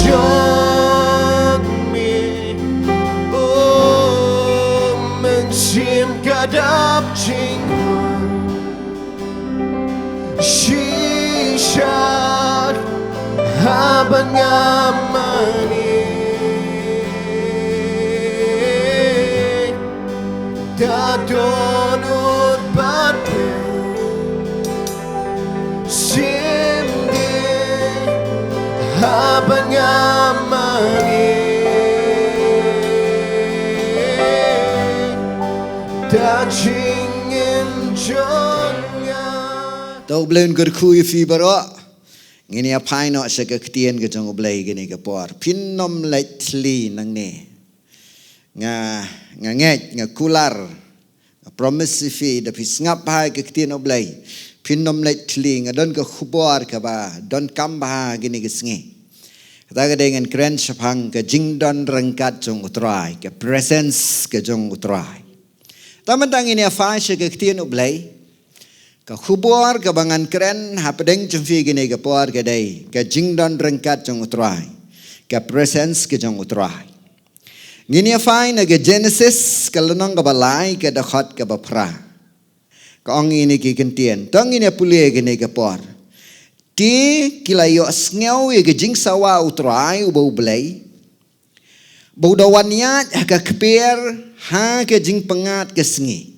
John mi mình chim cả đáp chính Shishat haban ngamani ta donut batbe simdi haban ngamani ta chingin jonya tau blen gur khui fi baro ngini apai no sa ka ktien ka jong oblay gini ka por pinnom lightly nang ne nga nget nga kular promise fi da pis ngap hai ka ktien oblay pinnom lightly nga don ka khubor ka ba don kam ba gini ka sngi ta ka dengan kren sapang ka jingdon rangkat jong utrai ka presence ka jong utrai tamantang ini apai sa ka ktien oblay ka khubor ka bangan keren hapedeng jumfi gini ka por ka dai ka jingdon rengkat jong utrai ka presence ka jong utrai ngini afai na ka Genesis ka lunong ka balai ka dakhot ka bapra ka ong ini ki kentien tong ini pulie gini ka por ti kilayo sngew ye ka jing sawa utrai ubau blai bau dawania ka kper ha ka jing pengat ka sngi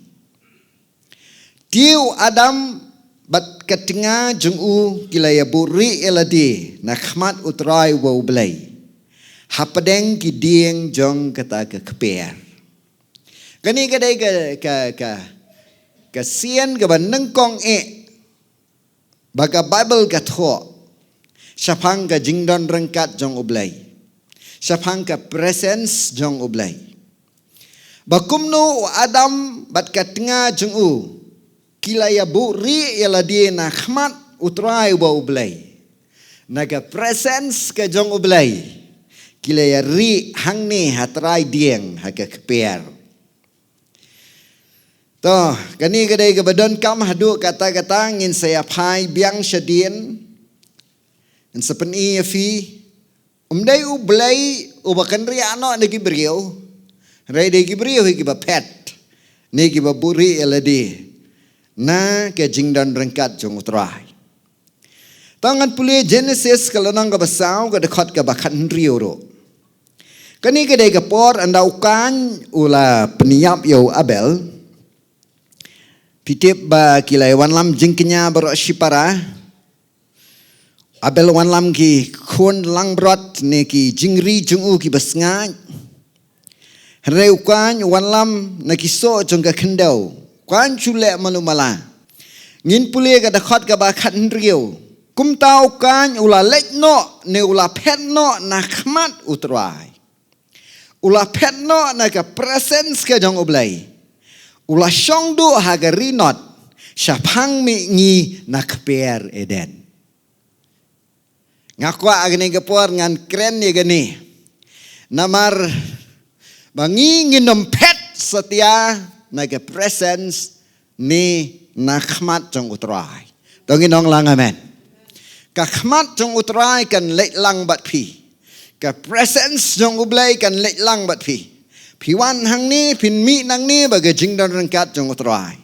Tiu Adam bat ketinga jungu kilaya buri eladi nakhmat utrai wau blai hapadeng ki dieng jong kata ke keper gani kadai ka sien ka banengkong baga Bible ka tho sapang ka jingdon rengkat jong ublai sapang ka presence jong ublai bakumno Adam bat ketinga jungu kilaya buri ialah dia nakhmat utrai wa ublay naga presence ke jong ublay kilaya ri hangni hatrai dieng haga keper to kani kadai ke badon kam hadu kata-kata ngin saya pai biang syadien en sepeni fi umdai ublay ubakan ri ano nagi beriau rai degi beriau ki ba pet negi ba buri ialah dia na ke jingdan rengkat jong utrai tangan puli Genesis kalau nang ka basau ka dekat ka bakan rio ro kani ke dai ka por anda ukan ula peniap yo Abel pitip ba kilai wan lam jingknya baro sipara Abel wan lam ki khon lang brot ne ki jingri jungu ki basnga reukan wan lam na ki so jong ka kendau Kwan chule malumala ngin pulie ka dakhot ka ba khat riu kum tau kan ula lekno ne ula phetno na khmat utrai ula phetno na ka presence ka jong oblai ula shongdu ha ga rinot shapang mi ngi na kper eden ngakwa agne ka por ngan kren ni gani namar bangi nginom pet setia naga presence ni nakhmat jong utrai dongi nong lang amen ka khmat jong utrai kan leit lang bat pi ka presence jong ublai kan leit lang bat pi wan hang ni pin mi nang ni baga jingdon rengkat jong utrai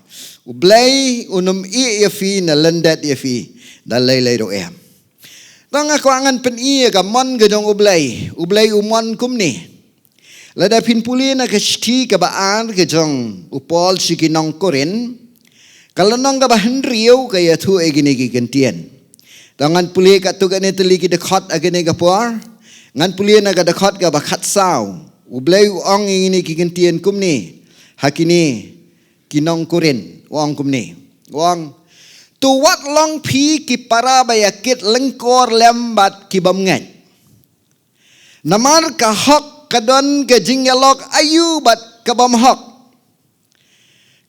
ublai unum i fi na lendet fi da lei lei do em dong aku angan pen i ka mon ga jong ublai umon kum ni Lada pin puli na kesti ka baan ke jong upol si kinong korin kalau nong ka bahan riu ka ya thu egini ki kentien tangan puli ka tu ka ne teli ki dekhot agene ka por ngan puli na ka dekhot ka bakhat saw ublai ong ingini ki kentien kumni hakini kinong korin wong kumni wong tu wat long pi ki para bayakit lengkor lembat ki bamngat namar ka hok kadon ke jingelok ayu bat kabam hok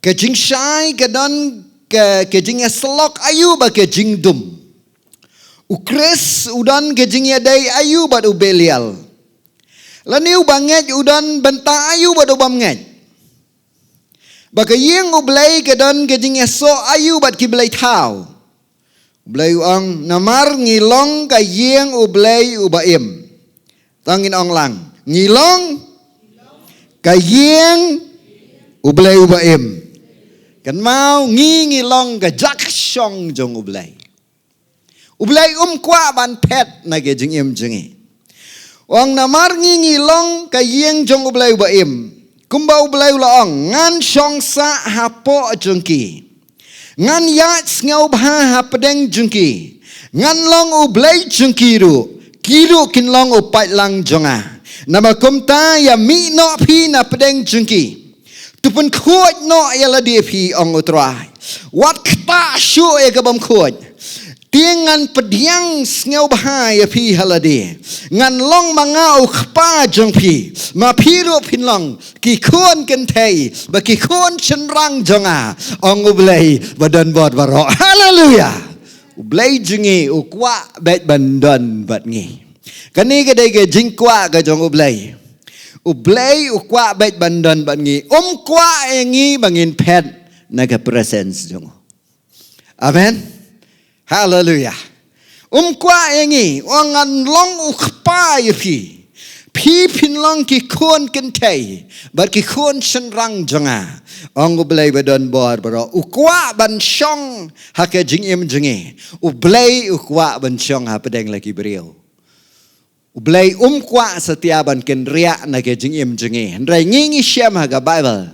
ke jing shai kadon ke jing selok ayu ba ke jing dum ukres udan ke jing yadai ayu bat ubelial lani ubanget udan benta ayu bat ubamnget baka yeng ublai kadon ke jing so ayu bat ki blai thau ublai ang namar ngilong ka yeng ublai ubaim Tangin ong lang. Ngilong kayeng ublay ubaim. Kan mau ngilong ka jaksyong jong ublay. Ublay kwa ban pet na ge jing im jingi. Wang namar ngilong kayeng jong ublay ubaim. Kumba ublay ulaong ngan syong sa hapo jengki. Ngan ya ngau bha hapdeng jengki. Ngan long ublay jengki ru. Kiru kin long upai lang jonga. Nama kumta ya mi no pi na pedeng jengki. Tupun kuat no ya la dia pi ong utrai. Wat kta syu ya kabam kuat. Tiangan pediang ngau bha ya pi haladi. Ngan long mangau khpa jeng pi. Ma piru pin long ki kuan kentai ba ki kuan cenrang jonga. Ong ublay badan bot baro. Haleluya. Ublay jengi ukwa bet bandon bat ngi. Kani kedai ke jingkwa ke jong ublay. Ublay ukwa bet bandon bat ngi. Kwa engi bangin pet naga presence jong. Amen. Hallelujah. Kwa engi wangan long ukpa yapi. Pi pin long ki kon kentai. Bat ki kon senrang jonga. Ong ublay badon bor baro. Ukwa ban syong hake jing im jengi. Ublay ukwa ban syong ha pedeng lagi beriau. Ublay kwa setia ban ken ria na ke jing im jengi. Hendrai ngingi syam haga Bible.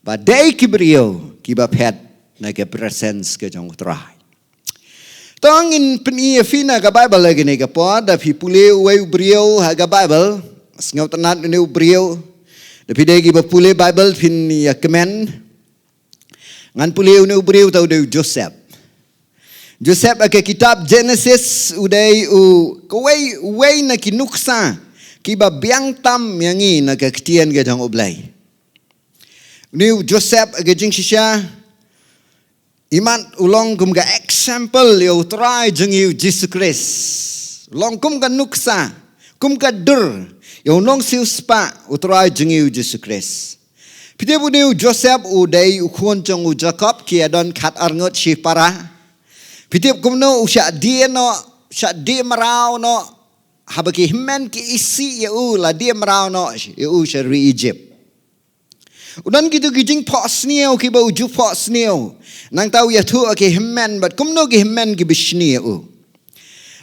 Badai ki beriau ki ba pet na ke presence ke jong utrai. Tongin peni fina ga Bible lagi ni ga po da pi pule uai beriau haga Bible. Sengau tenat ni beriau. Tapi dia giba pule Bible pin ya kemen. Ngan pule uni beriau tau dia Joseph. Joseph ake kitab Genesis udai kuwai na kinuksa kiba biang tam yangi na kektian ke jang oblay. Ni Joseph ake jing sisya iman ulong kum ga example yo try jeng yu Jesus Christ. Long kum ga nuksa kum ga dur yo nong siu spa utrai jeng yu Jesus Christ. Pide bu ni Joseph udai ukon jong u Jacob ki adon kat arngot si para. Pitip kumno usya dia no sya dia marau no habaki himen ki isi ya u la dia marau no ya u syari Egypt. Udan gitu gijing po sniau ki ba uju po sniau nang tahu ya tu ki himen but kumno ki himen ki bishni ya u.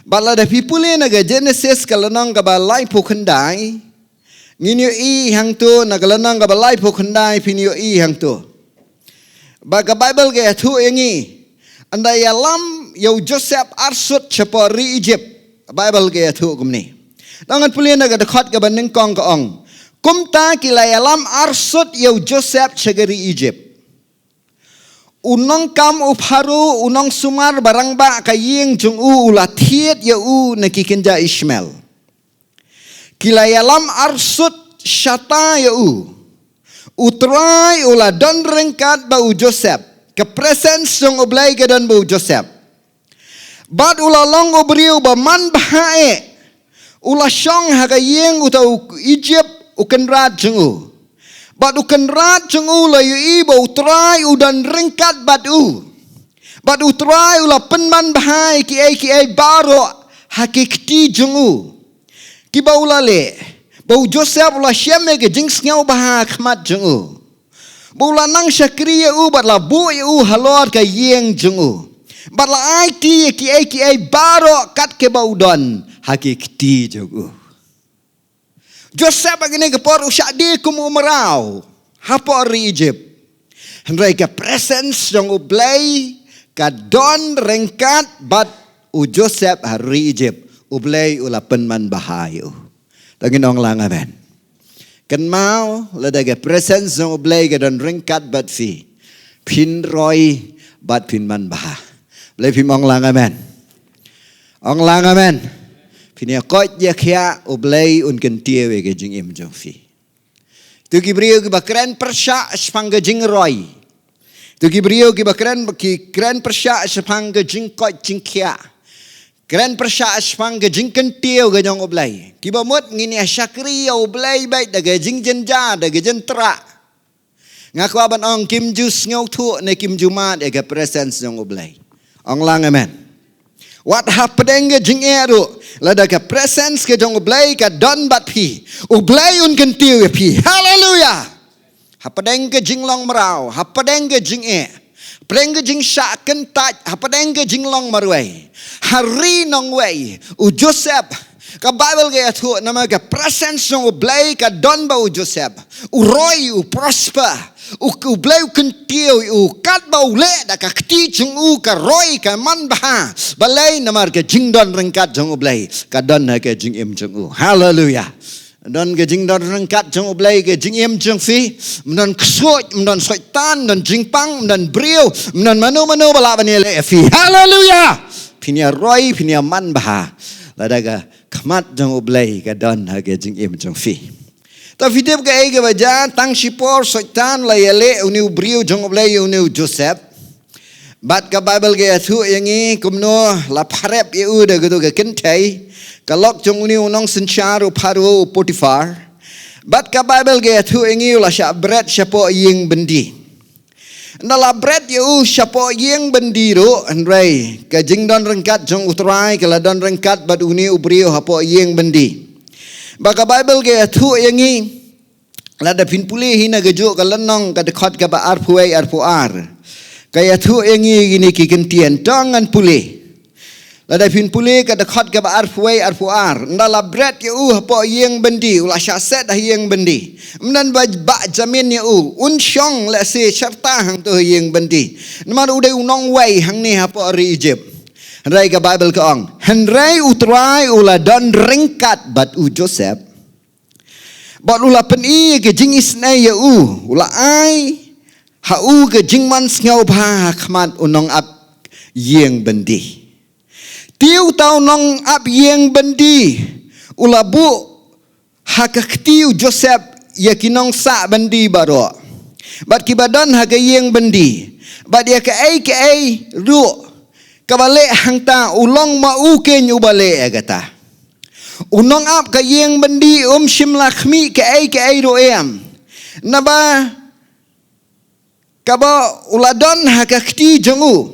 Bala da pipule na ga Genesis kalanang ka ba lai pokendai nginyo i hang tu na kalanang ka ba lai pokendai pinyo i hang tu. Ba ka Bible ga tu yangi andai alam yau Joseph arsut cepori Egypt. Bible ke tu kumni. Dangan pulian naga dekat ke banding kong ke ong. Kumta kilai alam arsut yau Joseph cegeri Egypt. Unong kam upharu unong sumar barang ba kaying jung ulatiet yau nakikinja Ishmael. Kilai alam arsut syata yau. Utrai ula don rengkat bau Joseph. Ke presence jong oblay ke dan bau Joseph. Bad ula long obriu ba man bahae. Ula syong haga yeng utau Egypt uken rat jengu. Bad uken rat jengu la yu i bau trai udan ringkat bad u. Bad utrai ula penman bahae ki ai baro hakikti jengu. Ki bau ula le. Bau Joseph ula syame ke jing ngau baha khmat jengu. Bula nang syakriya u bat la bu u halor ka yeng jeng u. Bat la ai ti ki ai baro kat ke baudon hakikti jeng u. Joseph bagini ke por usyak di kum umarau. Hapor Egypt. Hendrai ke presence jeng u blay ka don rengkat bat u Joseph hari Egypt. U blay ula penman bahayu. Tangin ong lang amen. Kan mau ladage presence ng oblay gadon ringkat bat fi pin roy bat pin man baha lay pin ong lang amen pin ya kot ya kya oblay un kan tie we ge jing im jong fi tu gibriyo ki bakran persha spanga jing roy tu gibriyo ki bakran persha spanga jing kot jing kya keren persya aspang ke jingken tiau ke jong oblay. Kiba mut ngini asyakri oblay baik daga jing jenja daga jentra. Ngaku aban ong kim jus ngau tu ne kim jumat ega presence jong oblay. Ong lang amen. Wat happened jing eru. Lada ka presence ke jong ublay ka don bat pi. Ublay un kan tiu pi. Hallelujah. Happened ke jing long marau. Happened ke jing e. Happened ke jing syak kentat. Happened ke jing long marway. Hari nong way. U Joseph. Ka Bible ke atu nama ka presence jong ublay ka don ba u Joseph. U roy u prosper. U blay kentiu u kat bau le da ka kti jung u ka roy ka man bah balai namar ka jing don rengkat jung u blay ka don ha ka jing im jung u. Hallelujah. Don ka jing don rengkat jung u blay ka jing im jung fi mnon ksoj mnon syaitan mnon jing pang mnon briu mnon manu bala bani le fi. Hallelujah. Pinia roy pinia man bah lada ka khamat jung u blay ka don ha ka jing im jung fi. Ta fitip ka ege baja tang sipor syaitan la yele uniu briu jong oblay uniu Joseph. Bat ka Bible ke athu yangi kumno la pharep eu de gudu ka kentai ka lok jong uniu nong sencharu paru Potifar. Bat ka Bible ke athu yangi la sya bread syapo ying bendi. Na la bread eu syapo ying bendi ro andrai ka jingdon rengkat jong utrai ka la don rengkat bat uniu briu hapo ying bendi. Baka Bible ke thu yangi lada pin puli hina gejuk ka lenong ka dekat ka ba arpuai arpuar kaya thu yangi gini ki kentian tangan puli lada pin puli ka dekat ka ba arpuai arpuar ndala bread yu po yeng bendi ula syaset dah yeng bendi mnan ba jamin yu unsyong la se serta hang tu yeng bendi nama udai unong wai hang ni hapo ri Egypt. Rai ka Bible ka ong. Henry utrai ula don ringkat bat u Joseph. Bat ula peni ke jing isnai ya u. Ula ai. Ha u ke jing man ngau ba khmat unong ap yeng bendi. Tiu tau nong ap yeng bendi. Ula bu ha ka tiu Joseph ya kinong sa bendi baro. Bat kibadan ha ka yeng bendi. Bat ya ke ai ru. Kabale hangta ulong mau ke nyubale agata. Unong ap ka yeng bendi shim lakhmi ke ai roem. Naba kaba uladon hakakti jongu.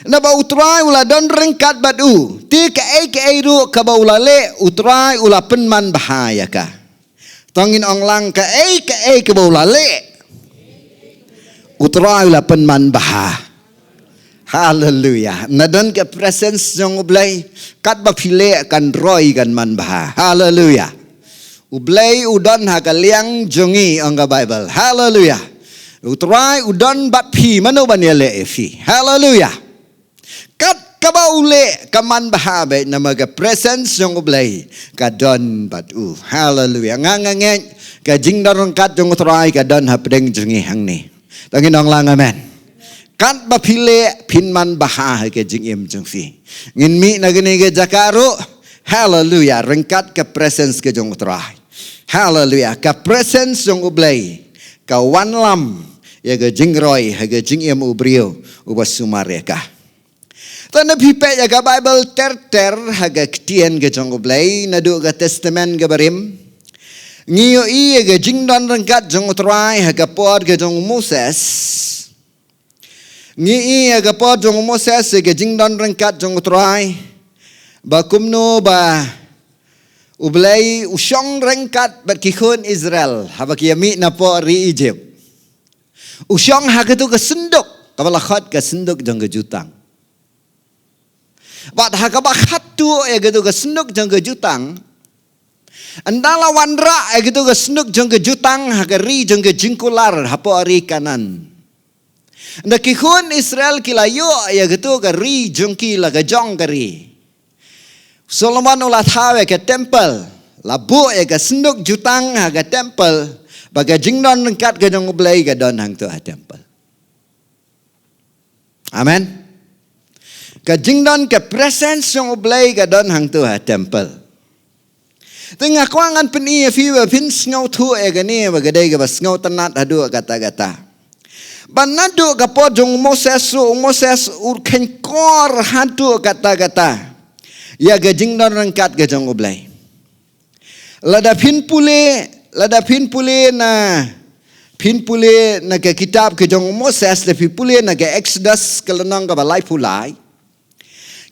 Naba utrai uladon rengkat badu. Ti ke ai ro kaba ulale utrai ulapen man bahaya ka. Tongin onglang ke ai kaba ulale. Utrai ulapen man bahaya. Hallelujah. Nadon ke presence jong ublay kat ba phile kan roy kan man bah. Hallelujah. Ublay udon ha ka liang jongi anga Bible. Hallelujah. Utrai udon bat phi mano ban yele fi. Hallelujah. Kat ka ba ule ka man bah be nama ke presence jong ublay ka don bat u. Hallelujah. Ngangeng ka jing don kat jong utrai ka don ha pedeng jongi hang ni. Tangin ong lang amen. Kat ba phile pinman baha ke jing im jung fi ngin mi na gani ke jakaro. Hallelujah. Rengkat ke presence ke jong utrai. Hallelujah. Ka presence jong ublay ka wan lam ya ke jing roy ha ke jing im ubrio ubas sumareka tanda pipe ya ka Bible ter ha ke ktien ke jong ublay na du ke testament ke barim ngiyo i ke jing don rengkat jong utrai ha ke por ke jong Moses. Ngi aga po jong Moses ke jing don rengkat jong utrai ba kumno ba ublay usyong rengkat bat kikhun Israel haba kiyami na po ri Egypt usyong hagatu ke senduk kabala khat ke senduk jong ke jutang bat hakaba khatu agatu ke senduk jong ke jutang andala wanra agatu ke senduk jong ke jutang hagari jong ke jingkular hapo ari kanan. Nda kikhun Israel kilayo ya gitu ka ri jungki la ka jong kari. Solomon ulah thawe ke temple. Labu ya ka senduk jutang ha ka temple. Baga jingdon rengkat ka jong ublay ka don hang tu ha temple. Amen. Ka jingdon ke presence jong ublay ka don hang tu ha temple. Tengah kwangan peni fi wa pin ngau thu e ka ni baga dai ka bas ngau tanat hadu kata-kata. Banado kapo jong Moses urken kor hantu kata-kata. Ya gajing don rengkat gajong ublay. Lada pin pule na ke kitab ke jong Moses lepi pule na ke Exodus kelenong ka balai pulai.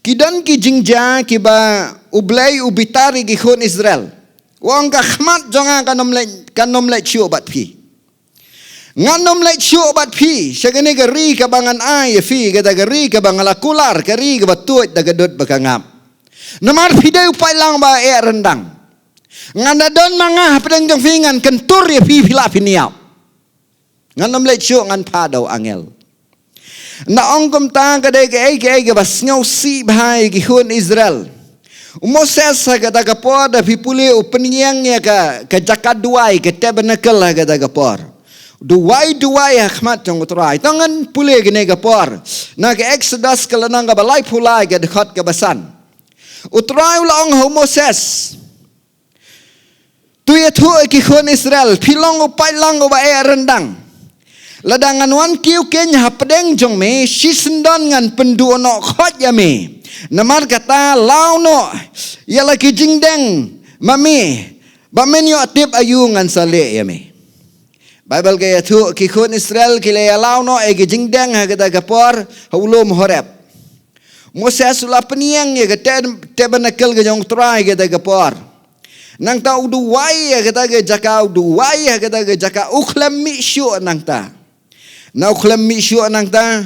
Kidan ki jingja ki ba ublay ubitari ki khon Israel. Wang ka khmat jonga kanom le chiu bat pi. Nganom le chiu bat pi. Syagane ka ri ka bangan ay fi ka da ri ka bangala kular ka ri ka batut da gadut bakangam. Namar pidai upai lang ba e rendang. Ngana don manga pedang jong fingan kentur ya pi pila piniau. Nganom le chiu ngan padau angel. Na ongkom ta ka dai ke bas ngau si bhai ki khun Israel. Moses ka da ka por da pipuli upeniang ya ka jakaduai ke tabernacle ka da ka por. Duai khmat jong utrai tangan puli ke ne ka por. Na ke Exodus ka lanang ka balai pulai ka dekat ka basan. Utrai ulang ho Moses. Tu ya tu ki khun Israel pilong upai lang ba e rendang. Ladangan wan kiu kenya hapedeng jong me sisendon ngan penduono khot ya me. Namar kata lau no ya laki jingdeng mami ba menyo tip ayu ngan sale ya me. Bible kaya tu ki khun Israel kile ya lau no e jingdeng ha kata kapor hulum horep. Moses ula peniang ya kata tabernacle ke jong trai kata kapor. Nang ta udu wai ya kata ke jaka udu wai ya kata ke jaka uklam mi syu nang ta. Na uklam mi syu nang ta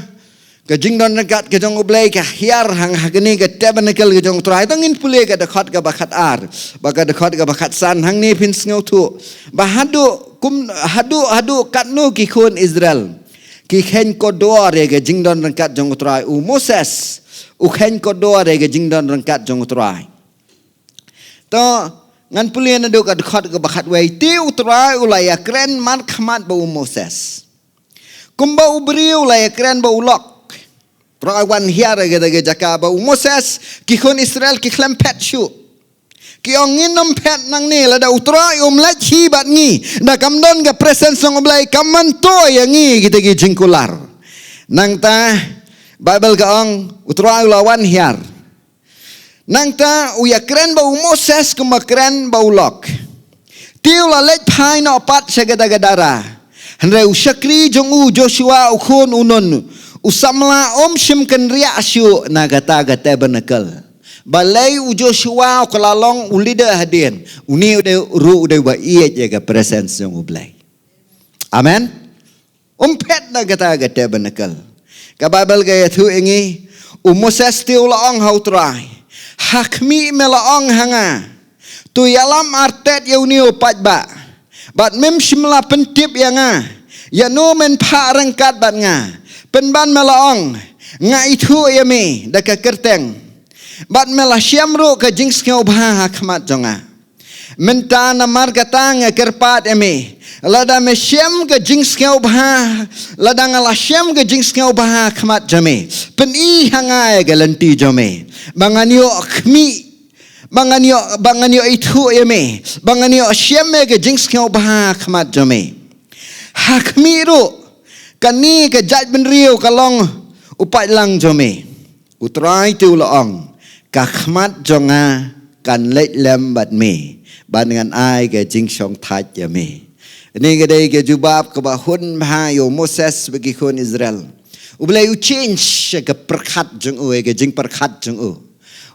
ka jingdon nagat ke jong ublay ka hiar hang hagani ka tabernacle ke jong trai tangin pule ka dekat ka bakat ar baka dekat ka bakat san hang ni pin ngau tu ba hadu katnu ki khun Israel ki khen ko dor ya ka jingdon nagat jong trai u Moses u khen ko dor ya ka jingdon nagat jong trai to ngan pule na do ka dekat ka bakat wei tiu trai ulaya kren man khmat ba u Moses kumba ubriu la ekran ba ulok. Prawan hiara gada jaka ba Moses ki khon Israel ki khlam pet shu. Ki ongin nom pet nang ni la da utra let hi bat ngi. Da kamdon ga presence ng oblay kaman to yang ngi kita gi jingkular. Nang ta Bible ka ong utra lawan hiar. Nang ta uya kren ba Moses kumba kren ba ulok. Tiu la let pai no pat sagada gadara. Handai usyakri jong Joshua ukhun unon usamla shim kan ria asyu na gata tabernacle balai Joshua kalalong ulida hadin uni ude ba iye jaga presence jong ublay amen pet na gata tabernacle ka Bible ga thu ingi Moses tiula ong hautrai hakmi melaong hanga tu yalam artet yauni upat ba bat mem shimla pentip yanga ya no men pa rangkat bat nga penban melaong nga itu ya me da ka kerteng bat mela syamru ka jings kau bha khmat jonga menta na margata nga kerpat eme lada me syam ka jings kau bha lada nga la syam ka jings kau bha khmat jame pen i hanga ga lenti jame banganyo khmi banganyo itu ya me banganyo syame ke jings kau bah khmat jame hakmiru kani ke judgment riu kalong upat lang jame utrai tu laong ka khmat jonga kan let lem bat me ban ngan ai ke jing song that ya me ni ke dei ke jubab ke bahun ha yo Moses bagi khun Israel ublai u change ke perkhat jong u ke jing perkhat jong u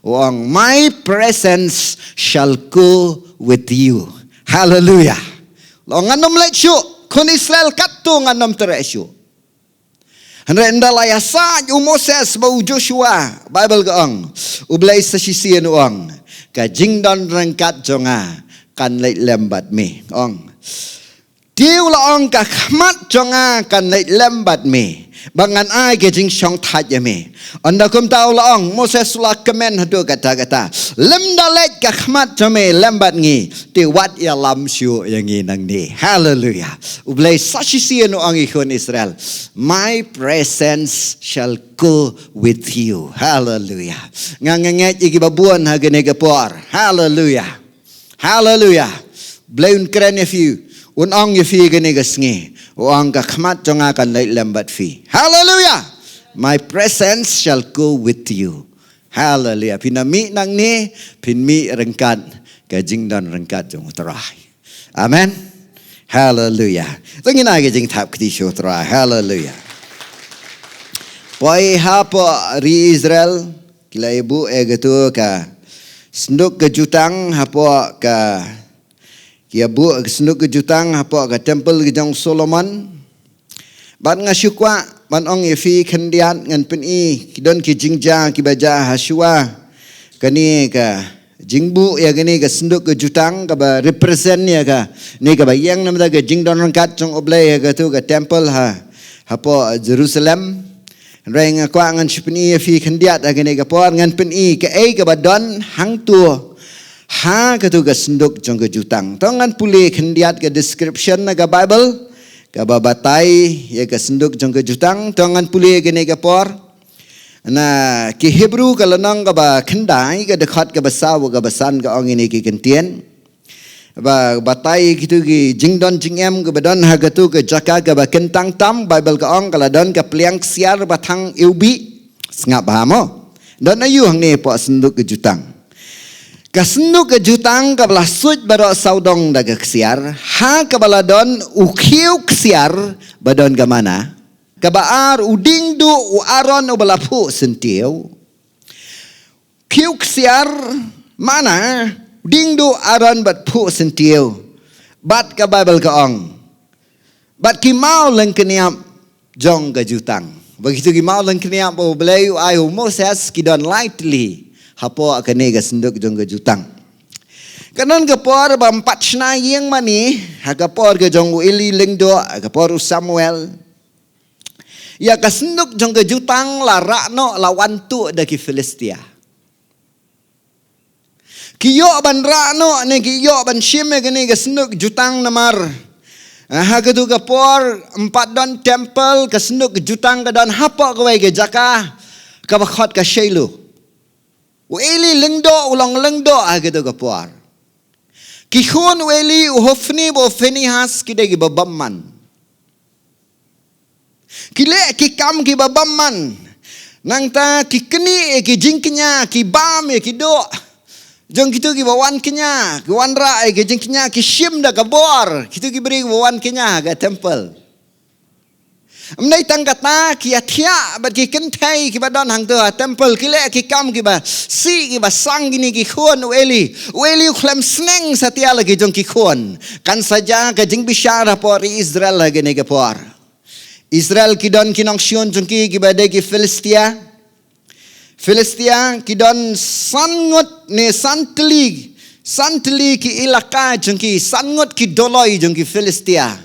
Wang, my presence shall go with you. Hallelujah. Lo nganom let syu, kun Israel katu nganom teresyu. Handai ndala yasa Moses bau Joshua, Bible gaong. Ublay sa sisian uang. Ka jingdon rangkat jonga kan leit lembat me. Ong. Tiu la ong ka khmat jonga kan leit lembat me. Bangan ai ke jing song that ya me anda kum tau laong Moses la kemen hadu kata lem dalet ka khmat jame lembat ngi ti wat ya lam syu yang ngi nang ni hallelujah ublay sasisi no ang ikhon Israel my presence shall go with you hallelujah nganganget igi babuan ha gene gapor hallelujah hallelujah blaun kren if you unong ye fi gene gasngi Wang ka khmat jonga kan leit lembat fi. Hallelujah. My presence shall go with you. Hallelujah. Pinami nang ni pinmi rengkat ka jingdan rengkat jong terai. Amen. Hallelujah. Tengin ai jing thap kti sho terai. Hallelujah. Poi ha po ri Israel kila ibu gitu ka senduk kejutang hapo ka kia bu senduk kejutang hapo ka temple kejong Solomon ban ngasyukwa ban ong ifi kendian ngan peni kidon ki jingja ki baja haswa kani ka jingbu ya gani ka senduk kejutang ka ba represent ya ka ni ka ba yang namda ka jingdon kat jong oblay ya ka tu ka temple hapo Jerusalem Rai ngakwa ngan shipni fi khandiat agane ka por ngan peni ka ei ka badon hang tu ha ka tu ka senduk jong ka jutang to ngan puli khandiat ka description na ka Bible ka babatai ya ka senduk jong ka jutang to ngan puli gane ka por na ki Hebrew ka lanang ka ba khandai ka dekhat ka basaw ka basan ka ong ini ki kentien ba batai gitu ki jingdon jingem ke badon hagatu ke jaka ke ba kentang tam Bible ka ong kala don ka pliang siar batang ubi sengap bahamo don ayu hang ni po senduk ke jutang ka senduk ke jutang ka bala suj baro saudong da ke siar ha ka bala don ukhiu siar badon ka mana ka baar uding du u aron u bala pu sentiu khiu siar mana ding do aran bat pu sentiu bat ka Bible ka ong bat ki mau lang keniap jong ka jutang begitu ki mau lang keniap bo belai ai Moses ki don lightly hapo akane ka senduk jong ka jutang kanon ka por ba empat sna yeng mani ha ka por ka jong Eli lingdo ka por Samuel ya ka senduk jong ka jutang la rakno lawan tu da ki Filistia kiyo ban rano ne kiyo ban shime gani ga senduk jutang namar ha gadu ga por empat don temple ka senduk jutang ga don hapa ga wai ga jaka ka bakhot ka shailu weli lengdo ulang lengdo ha gadu ga por ki khon weli hofni bo Phinehas ki de gi babamman kile ki kam ki babamman nang ta ki keni ki jingknya ki bam ki do jong kitu ki bawan kenya ki wan ra ki jeng kenya ki shim da ka bor kitu ki beri bawan kenya ga temple amnai tang kata ki athia ba ki kenthai ki badon hang tu temple ki le ki kam ki ba si ki ba sang gini ki khon weli khlam sneng satia lagi jong ki khon kan saja ka jeng bisyara por Israel lagi ne ka por Israel ki don kinong sion jong ki badai ki Filistia kidon sangot ne santli ki ilaka jengki sangot ki doloi jengki Filistia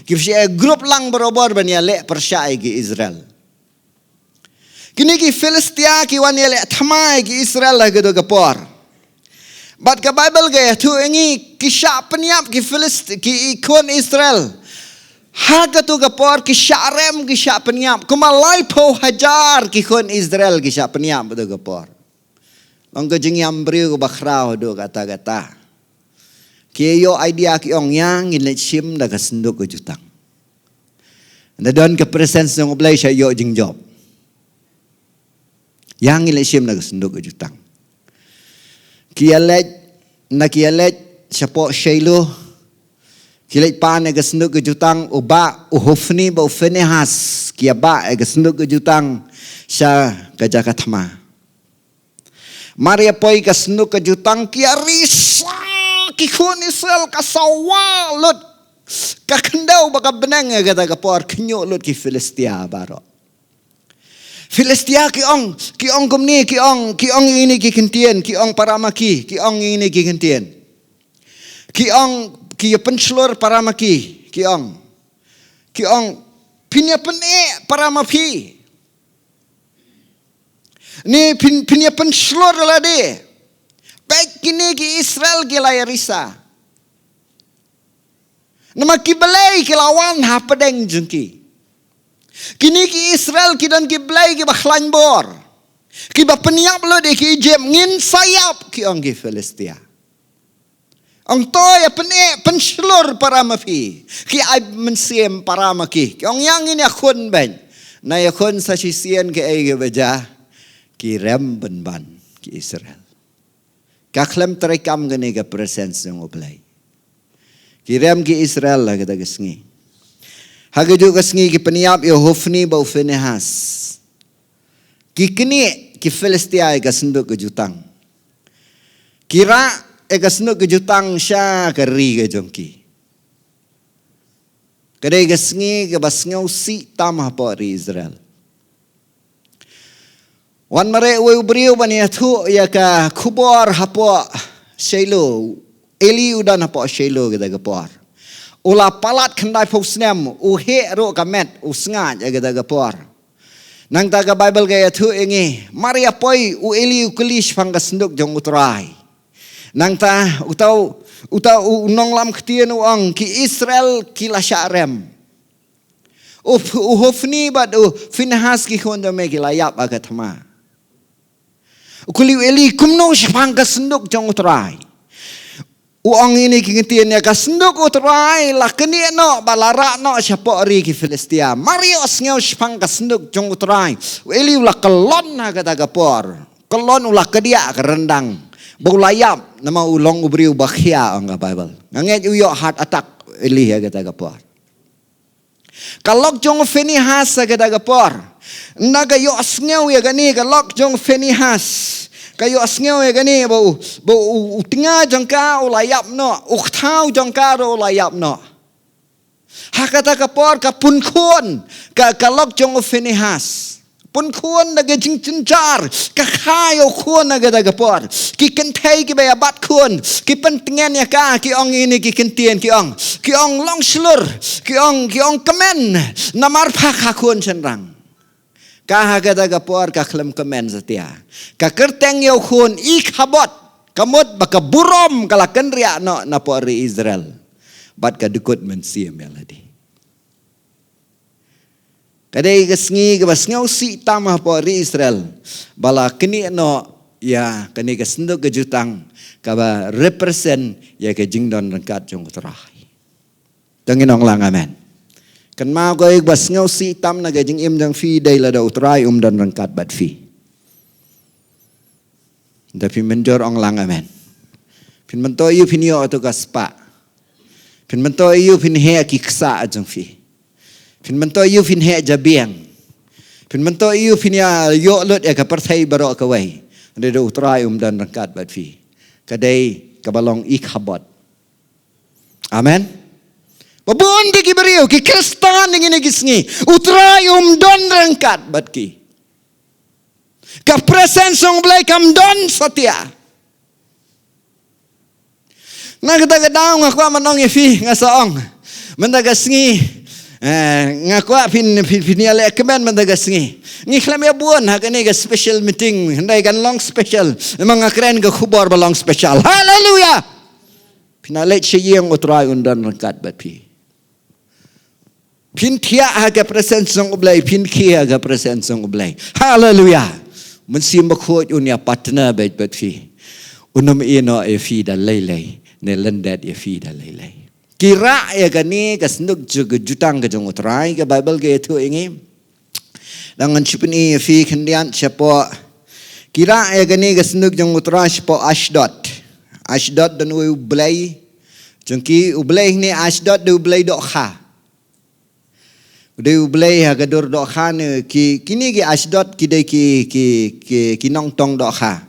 ki grup lang berobor bania le persyai ki Israel kini ki Filistia ki wan le thamai ki Israel la gedo gapor bat ka Bible ga tu engi ki sya peniap ki Filistia ki ikon Israel Haga tu gapor ki syarem ki syak peniap. Kumalai po hajar ki kon Israel ki syak peniap tu gapor. Long ke jing yambriu ke bakrau do kata-kata. Ki yo idea ki ong yang in sim da ka senduk ke jutang. Da don ke presence ng oblay sya yo jing job. Yang in sim da ka senduk ke jutang. Ki alet sya po shailu Kilai pan ega senduk ke jutang uba uhufni ba Phinehas kia ba ega senduk ke jutang sya gajaka thama. Maria poi ka senduk ke jutang kia risa ki khun Israel ka sawa lut ka kendau baka benang ega ta por kenyo lut ki Filistia baro. Filistia ki ong kumni ki ong ini ki kentien ki ong paramaki ki ong ini ki kentien. Ki ong ki penslur paramaki ki ong pinya pene paramapi ni pinya penslur la de baik kini ki Israel ki layarisa nama ki belai ki lawan ha pedeng jengki kini ki Israel ki dan ki belai ki bakhlan bor ki ba peniap lo de ki jem ngin sayap ki ong ki Filistia Ang toya penslur para mafi. Ki ay mensiem para maki. Ki ang yang ini akun ben. Na yakun sa sisian ki ay baja. Ki rem ban ki Israel. Kaklem terekam gani ka presence ng oblay. Ki rem ki Israel lah kita kesngi. Hagaju kesngi ki peniap yo hofni bau Phinehas. Ki kini ki Filistia ega senduk ke jutang. Kira ega senduk ke jutang sya ke ri ke jongki. Kadai ke sengi ke basngau si tamah po ri Israel. Wan mare we beriu bani atu ya ka kubor hapo Shiloh. Eli udan hapo Shiloh ke daga por. Ula palat kendai posnem uhe ro kamet usngat ya ke daga por. Nang taga Bible gaya tu ingi Maria poi u Eli ukelish pangga senduk jong utrai. Nang ta utau unong lam ketien uang ki Israel ki lasyarem. Hofni bad Finehas ki konda me ki layap agat ma. Ukuli Eli kumno pangga senduk jong utrai. Uang ini kingetien ya kasenduk utrai la keni no balara no siapa ri ki Filistia. Marios ngau spang kasenduk jong utrai. Eli ulah kelon na kata gapor. Kelon ulah kedia kerendang. Bau layap nama ulong ubri ubakhia ang Bible. Nganget uyo heart attack Eli ya kata gapor. Kalok jong Finehas kata gapor. Naga yo ngau ya gani kalok jong Finehas. Kayo asngau ya gani bau utinga jangka ulayap no uktau jangka ro ulayap no hakata kapor ka punkun ka kalok jong Finehas punkun naga jingjar ka khayo kun naga daga por ki kentai ki bayabat kun ki pentingan ya ka ki ong ini ki kentien ki ong long slur ki ong kemen namar phakha kun senrang Kah kata kapor kaklem kemen setia. Kakerteng yau kun ikhabot kamut baka burom kalakan ria no napori Israel. Bat kadukut mensia meladi. Kadai kesngi kebasngau si tamah pori Israel. Bala kini no ya kini kesenduk kejutang kaba represent ya ke jingdon rengkat jong terakhir. Tengin onglang amen. Kan mau kau bas ngau si tam na gajing im jang fi day la da utrai dan rangkat bat fi. Tapi menjor ong lang amen. Pin mento iu pin yo tu kaspa. Pin mento iu pin he ki ksa jang fi. Pin mento iu pin he jabiang. Pin mento iu pin ya yo lot ya ka partai baro ka wai. Da utrai dan rangkat bat fi. Kadai kabalong ikhabot. Amen. Babon ki beriu ki Kristan ingin gisngi utrayum don rengkat bat ki. Ka presensong blai kam don satia. Na kata daung aku manong fi ngasaong. Mendaga sngi ngaku pin ale kemen mendaga sngi. Ngi klam ya buon ha kani ga special meeting handai kan long special. Memang keren ga khubor balong special. Haleluya. Pinalet siyeng utrayum don rengkat bat pi. Pin tia haga presensong ublay, pin kia haga presensong ublay. Hallelujah. Mensim bakut unya partner bet fi. Unum ino e fi da lelei, ne lendet e fi da lelei. Kira ya gani kasnduk juga jutang ke jong utrai ke Bible ke itu ingi. Dangan cipni e fi kendian siapa. Kira ya gani kasnduk jong utrai siapa Ashdod. Ashdod dan ublay. Jengki ublay ni Ashdod dan ublay dokha. Udah ublay hagadur dokha ne kini ki Ashdod kidai ki nongtong dokha.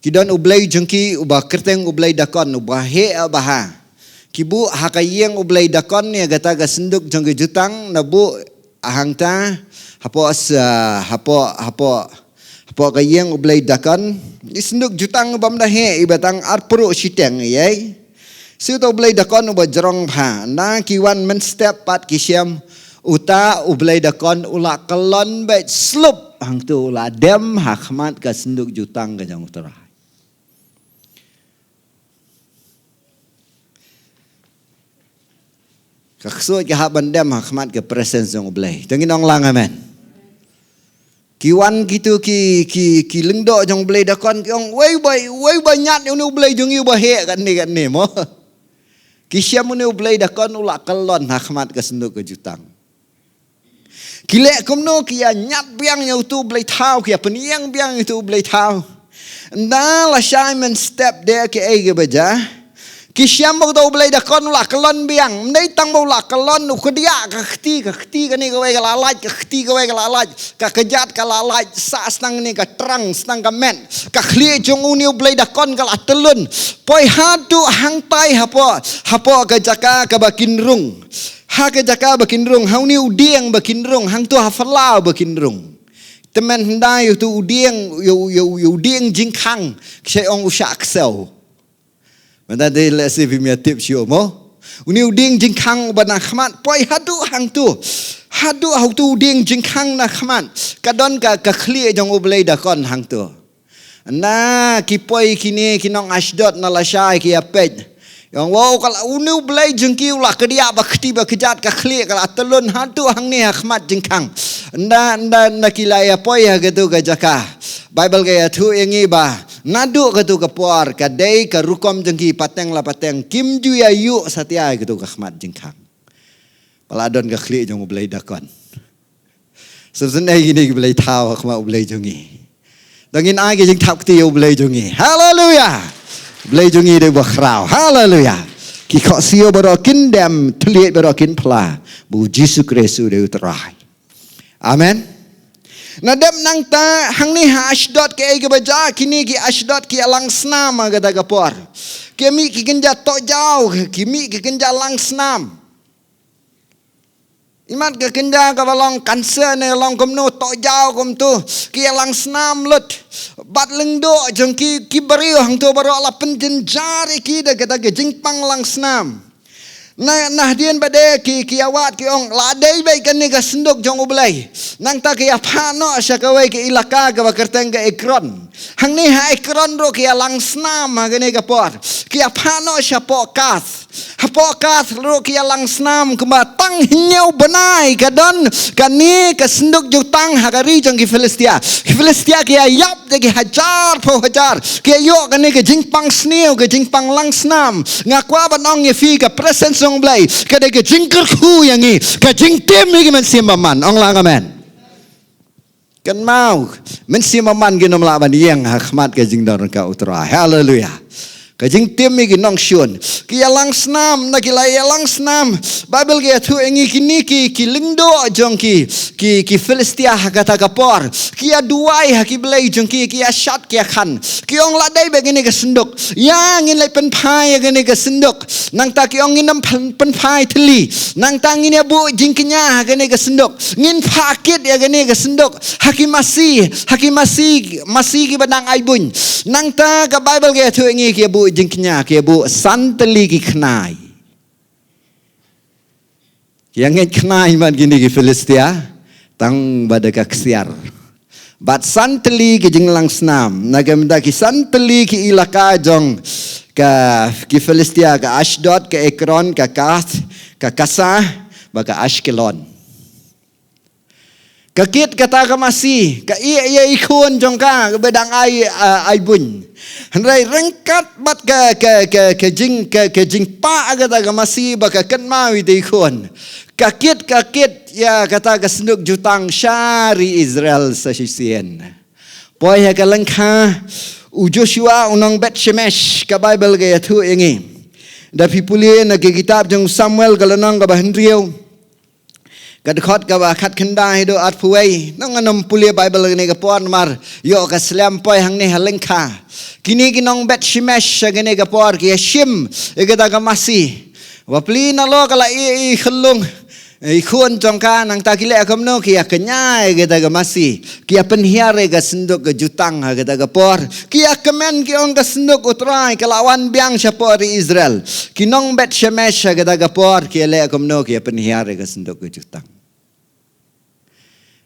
Kidan ublay jengki ubah kerteng ublay dakon ubah he abaha. Kibu hakayeng ublay dakon ni gata gasenduk jengki jutang nabu ahangta hapo kayeng ublay dakon isenduk jutang bamda he ibatang arpuru siteng yai. Siu ublay dakon ubah jerong pha na kiwan men step pat kisyam uta ublay dakon ula kelon bet slup hang tu ula dem hakmat ka senduk jutang ka jang utara. Kaksud ka haban dem hakmat ka presence jang ublay. Tengin ong lang amen. Kiwan gitu ki lengdo jang ublay dakon ki ong wei bai nyat ni ublay jang yu ba he kan ni mo. Kisyam ni ublay dakon ula kelon hakmat ka senduk ka jutang. Kilek kumno kia nyat biang yang tu belai tahu kia peniang biang itu belai tahu. Nah la Simon step dia ke ege baja. Kisyam bau tau belai dakon ula kelon biang. Mendai tang bau ula kelon u kedia ka khti ka ni ka wei ka lalaj ka khti ka wei ka lalaj ka kejat ka lalaj sa stang ni ka terang stang ka men ka khli jong uni belai dakon ka la telun poi hatu hang tai hapo ka jaka ka bakin rung. Ha ka jaka bakin rung hau ni udiang bakin rung hang tu hafala bakin rung. Temen hendai tu udiang udiang jingkang kse ong usak sel. Mana dia lesi bimia tip sio mo. Uni uding jingkang bana khmat poi hadu hang tu. Hadu hau tu uding jingkang na khmat. Kadon ka khli jong ublei dakon hang tu. Na ki poi kini kinong Ashdod na lasai ki apej. Yang wow kala uni ublei jengki ulah kedia bakti bakejat ka khli kala telun hadu hang ni khmat jingkang. Na kilaya poi ha gitu ka jaka. Bible kaya tu ingi ba. Nadu katu kepuar kadai ka rukom jengki pateng la pateng kim ju ya yu satia katu ka khmat jingkang. Paladon ka khli jong ublei dakon. Sebenarnya gini ublei tau khmat ublei jongi. Dangin ai ke jing thap ti ublei jongi. Haleluya. Ublei jongi de bakrau. Haleluya. Ki kho sio barokin dem tliet barokin pla. Bu Yesus Kristus de utrai. Amen. Nadam nang ta hang ni ha Ashdod ke ke baja kini ki Ashdod ki alang snam kata kapor. Kemi ki genja tok jauh, kimi ki genja lang snam. Imat ke genja ka balong kanser ne long komno tok jauh kom tu ki alang snam lut. Bat leng do jong ki bariu hang tu baro la penjen jari ki da kata ke jingpang lang snam. Nah dian bade ki awat ki ong ladai bai kan ni ka sendok jong ublai nang ta ki apa no syakawai ki ilaka ka bakerteng ka Ekron hang ni ha Ekron ro ki alang snam ha ni ka por ki apa no syapo kas ro ki alang snam kemba tang hinyau benai kadon kani ka sendok jutang hagari jong ki Filistia ki ayap de ki hajar po hajar ki yo kani ka jingpang sniu ka jingpang lang snam ngakwa banong ye fi ka presence song blai kada ke jingker khu yang ni ka jingtem ni men simaman ong lang amen kan mau men simaman ginom la ban yang khmat ka jingdor ka utra haleluya ka jingtem ni ginong shun ki alang snam na ki lai alang snam bible ge thu engi kini ki lingdo jong ki Filistia hakata kapor ki aduai haki blai jong ki ashat ki khan ki ong la dai begini ka senduk yang ngin lai pen phai gani ka senduk nang ta ki ong nginam pen phai thli nang ta ngin bu jingknya gani ka senduk ngin phakit ya gani ka senduk haki masih ki badang aibun nang ta ka bible ge thu engi ki bu jingknya ki bu santeli ki khnai yang ngin khnai man gini ki Filistia tang badaka ksiar bat santeli ki jinglang snam nagamda ki santeli ki ilaka jong ki Filistia ka Ashdod ka Ekron ka Kath ka Kasa baka Ashkelon kakit kata ka masih ka iya ikon jong ka bedang ai bun handai rengkat bat ka jing pa kata ka masih baka ken mawi de ikon kakit ya kata ka senduk jutang syari Israel sa sisien poi ya ka lengkha u Joshua unang Bet Shemesh ka Bible ga thu ingi da pipuli na ke kitab jong Samuel galanang ka bahendriu kadkhot ka ba khat khanda hido at puai nang anam pulia Bible ni ka por mar yo ka slam poi hang ni halengkha kini kinong Bet Shemesh gani ka por ki shim igata ka masih wapli na lo kala i khulung ikhun jongka nang takile akamno kia kenyai kita ga masih kia penhiare ga senduk ga jutang ha kita ga por kia kemen ki ong ga senduk utrai kelawan biang syapori Israel kinong Bet Shemesh ha kita ga por kia le akamno kia penhiare ga senduk ga jutang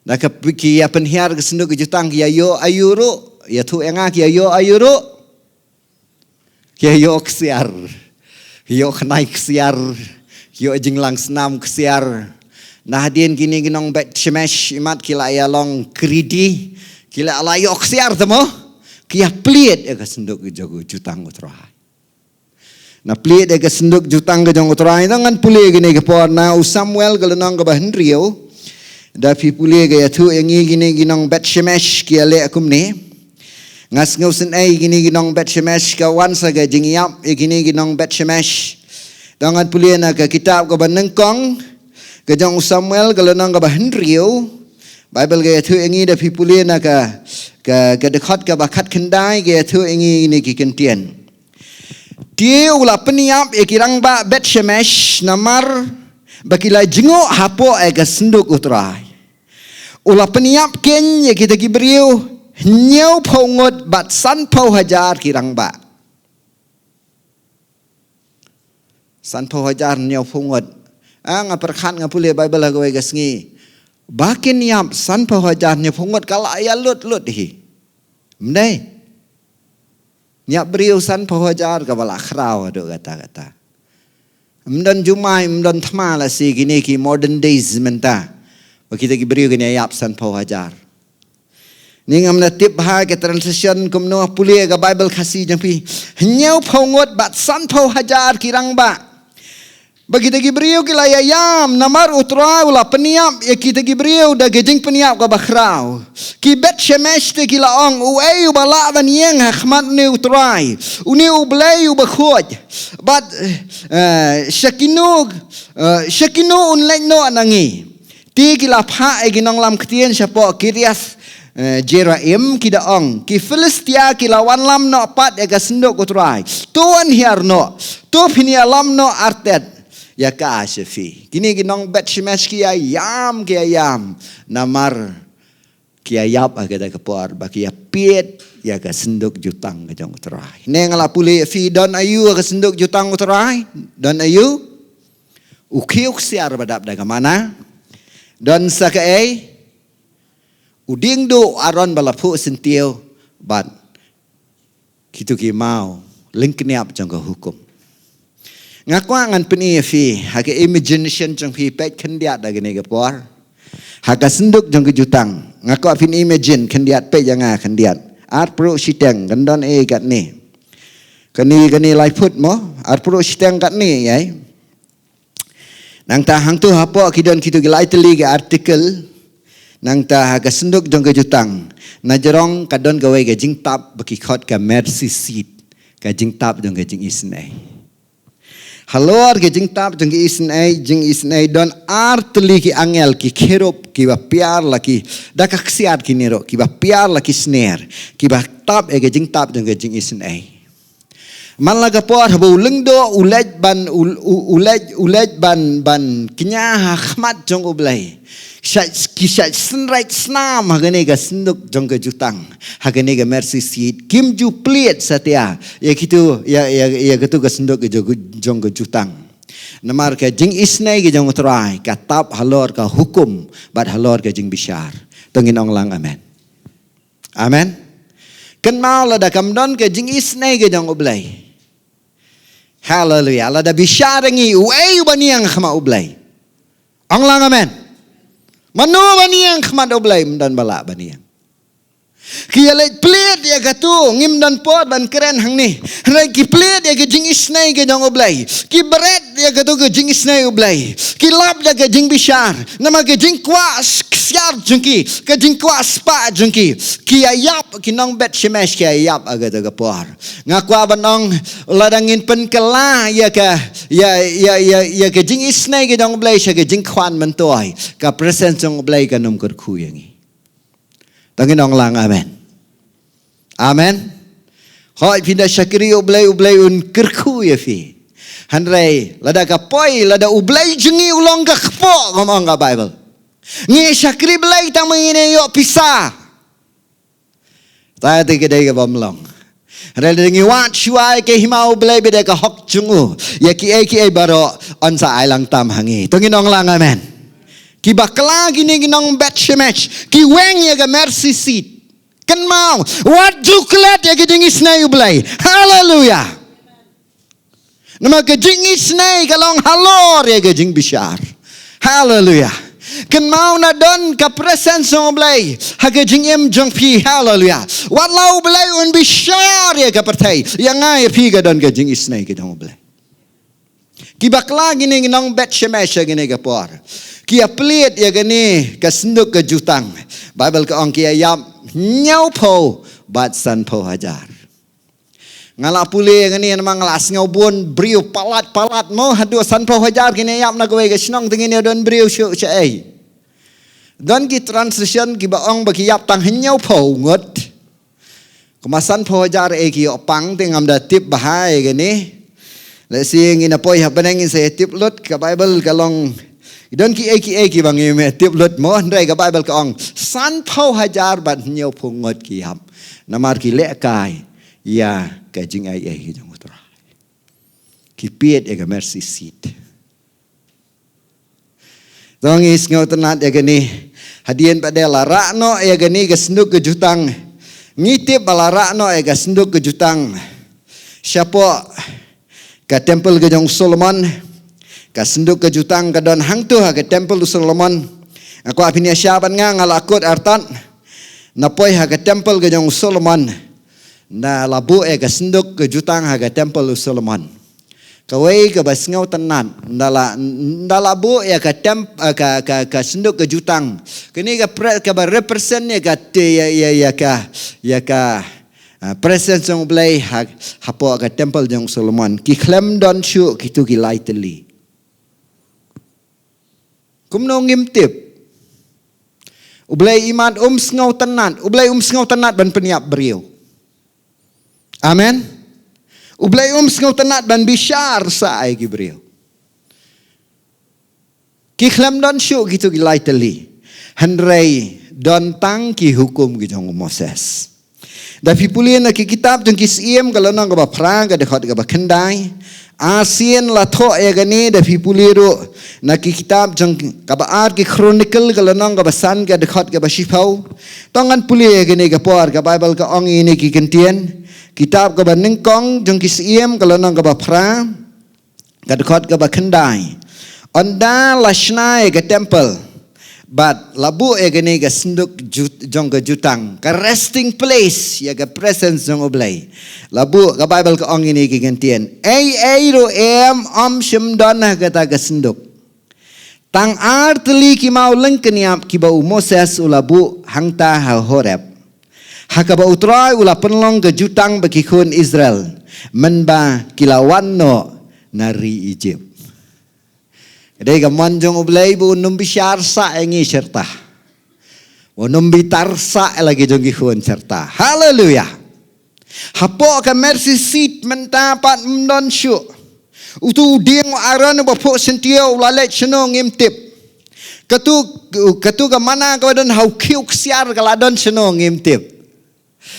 nak kia penhiare ga senduk ga jutang kia yo ayuru ya tu enga kia yo ayuru kia yo ksiar yo khnai ksiar yo jinglang senam kesiar nah hadin gini ginong Bet Shemesh imat kila ya long kridi kila ala yo kesiar temo kia pliet ya senduk jogo jutang utrai na pliet ya senduk jutang ke jong utrai nangan puli gini ke por na Samuel galenong ke bahendrio da pi puli ke tu yang gini ginong Bet Shemesh kia le akum ni Ngas ngusin gini ginong Bet Shemesh ka wansa ga jing yap gini ginong Bet Shemesh. Dangan pulia na ka kitab ka banengkong ka jong Samuel ka lanang ka bahenrio. Bible ga thu ingi da pi pulia na ka dekat ka bakat kendai ga thu ingi ni ki kentien. Dia ula peniap kirang ba Bet Shemesh namar bakila jingo hapo ka senduk utrai. Ula peniap ken ya kita gibriu nyau pongot bat san pau hajar kirang ba. San pau hajar nyau pongot. Nga perkhan nga pulih Bible agawai gasngi. Bakin niap san pau hajar nyau pongot kala ya lut hi. Mendai. Niap beriu san pau hajar ka bala khrau ado kata-kata. Mdan jumai mdan thmala si gini ki modern days menta. Kita beriu gini ayap san pau hajar. Ni ngam na tip ha ke translation kum no pulih ka Bible khasi jampi. Nyau pongot bat san pau hajar kirang ba. Bagi kita beriu kila yam namar utra ula peniap ya kita beriu da gejing peniap ka bakhrau. Ki Bet Shemesh te kila ong uai ubala ban yeng khmat ne utrai. Uni ublai ubakhoj. But shakinu unlek no anangi. Ti kila pha ginong lam ktien siapo Kirias Jeraim kida ong ki Filistia kila wan lam no pat ya senduk utrai. Tuan hiar no. Tu pinia lam no artet. Ya ka asyafi. Kini ginong Bet Shemesh ki ayam namar ki ayap agada kapor baki ya piet ya ka senduk jutang ka jong utrai. Neng ala puli fi don ayu ka senduk jutang utrai. Don ayu ukiuk siar badap daga mana. Don sakae uding do aron balapu sentio bat kitu ki mau lingkniap jong ka hukum. Ngakwa ngan peni fi haka imagination jong fi pet kendiat da gene gapor haka senduk jong ke jutang ngakwa fin imagine kendiat pe janga kendiat art pro siteng gandon gat ni kani lai put mo art pro siteng gat ni yai nang ta hang tu hapo kidon kitu gelai teli ke artikel nang ta haka senduk jong ke jutang najarong kadon gawe ke jing tap baki khot ka mercy seat ka jing tap jong ke jing isnai. Halor ke jing tap jing isnai don artli ki angel ki kerop ki ba piar laki da ka ksiat ki nero ki ba piar laki snare ki ba tap ke jing tap jing isnai. Man laga por habo lengdo ulej ban kinya khmat jong ublai. Kisah sunrise snam hagane ga senduk jong ke jutang hagane ga mercy seat kim ju pliet satia ya kitu ya kitu ga senduk ke jong ke jutang namar ka jing isnai ke jong utrai ka tap halor ka hukum bat halor ka jing bishar tongin ong lang amen amen kan mau la da kamdon ke jing isnai ke jong ublai hallelujah la da bishar ngi wei baniang khama ublai ong lang amen. Manu baniang khmat oblai dan bala baniang. Kia lek plit ya gatu ngim dan pot ban keren hang ni. Rai ki plit ya ke jing isnai ke jong oblai. Ki beret ya gatu ke jing isnai oblai. Ki lap ya ke jing bishar. Nama ke jing kuas siar jengki. Ke jing kuas pa jengki. Ki ayap ki nong Bet Shemesh ki ayap agak agak por. Ngakwa banong ladangin penkela ya ke jing isnai ke jong oblai sya ke jing kwan mentoi. Ka presence jong oblai ka nom kurku yangi. Tangin ong lang amen. Amen. Hoi pindah syakiri ublai un kerku ya fi. Handrai lada kapoi lada ublai jengi ulong ka kpo ngomong ka Bible. Ngi syakiri blai ta mengine yo pisah. Ta te kedai ka bomlong. Handrai ngi wat shuai ke himau ublai beda ka hok jungu. Ya ki baro onsa ailang tam hangi. Tangin ong lang amen. Ki bakla gini ginong Bet Shemesh ki weng ya ga mercy seat kan mau wat juklet ya giding isnai ublai hallelujah nama ke jing isnai kalong halor ya ga jing bishar hallelujah kan mau na don ka presence ublai ha ga jing em jong pi hallelujah wat lau ublai un bishar ya ga pertai yang ngai pi ga don ga jing isnai ga dong ublai ki bakla gini ginong Bet Shemesh ya gini ga por kia pelit ya gani ka senduk ke jutang Bible ka ong kia yap nyau po bat san po hajar. Ngala puli ngani namang las ngobun brio palat mo hadu san po hajar kini yap na gawe gasnong tingin don brio syu chai. Don ki transition ki baong bagi yap tang hinyau po ngot. Kemasan po hajar ki opang tingam da tip bahai gani. Le sing ina poi habaneng se tip lut ka Bible kalong don ki bangi me tip lut mo ndai ka Bible ka ong san po hajar bat hinyau po ngot ki hap. Namar ki le kai ya ka jing ai ki jong utra. Ki piet ka mercy seat. Dong is ngau tenat ya gani. Hadian pada lara no ya gani ka senduk ke jutang. Ngitip balara no ya ka senduk ke jutang. Siapa ka temple ke jong Solomon ka senduk ke jutang ka don hang tu ha ka temple Solomon. Aku apinia syaban nga ngalakut artan. Napoy ha ka temple ke jong Solomon. Na labu ka senduk ke jutang ha ka temple Solomon. Kawai ka basngau tenan ndala bu ya ka ka senduk ke jutang. Kini ka represent ya ka presence jong blai hapo ka temple jong Solomon. Ki klem don syu kitu ki lightly. Kumno ngimtip. Ublai iman sngau tenan, sngau tenat ban peniap beriau. Amen. Ublay sengau tenat ban bishar saai ki beriau. Ki khlam don syu gitu ki lightly. Handrai don tang ki hukum ki jong Moses. Da pipulien ki kitab jong ki siem kalau nang ka prang ka dekhot ka kendai. Asien la tho ya gani da pipuliru na ki kitab jong ka baat ki chronicle kalau nang ka san ka dekhot ka shipau. Tongan puli ya gani ka por ka Bible ka ong ini ki kentien. Kitab ka ba ningkong jong kisiem kalau nang ka ba pra ka dekhot ka ba kendai onda lashna ka temple but labu gani ka senduk jong ka jutang ka resting place ya ka presence jong oblay labu ka Bible ka ong ini ki gentien ro shim don ka ta ka senduk tang artli ki mau lengkeniap ki ba Moses ulabu hangta ha Horeb. Hakaba utrai ula penlong ke jutang bagi kun Israel. Menba kilawan no nari Egypt. Kadai ka manjong ublay bu numbi syarsa engi serta. Bu numbi tarsa lagi jongi kun serta. Haleluya. Hapo ka mercy seat mentapat mendon syu. Utu dieng aran bapok sentio ulalet seno ngimtip. Katu ka mana ka don hau kiuk siar kaladon seno ngimtip.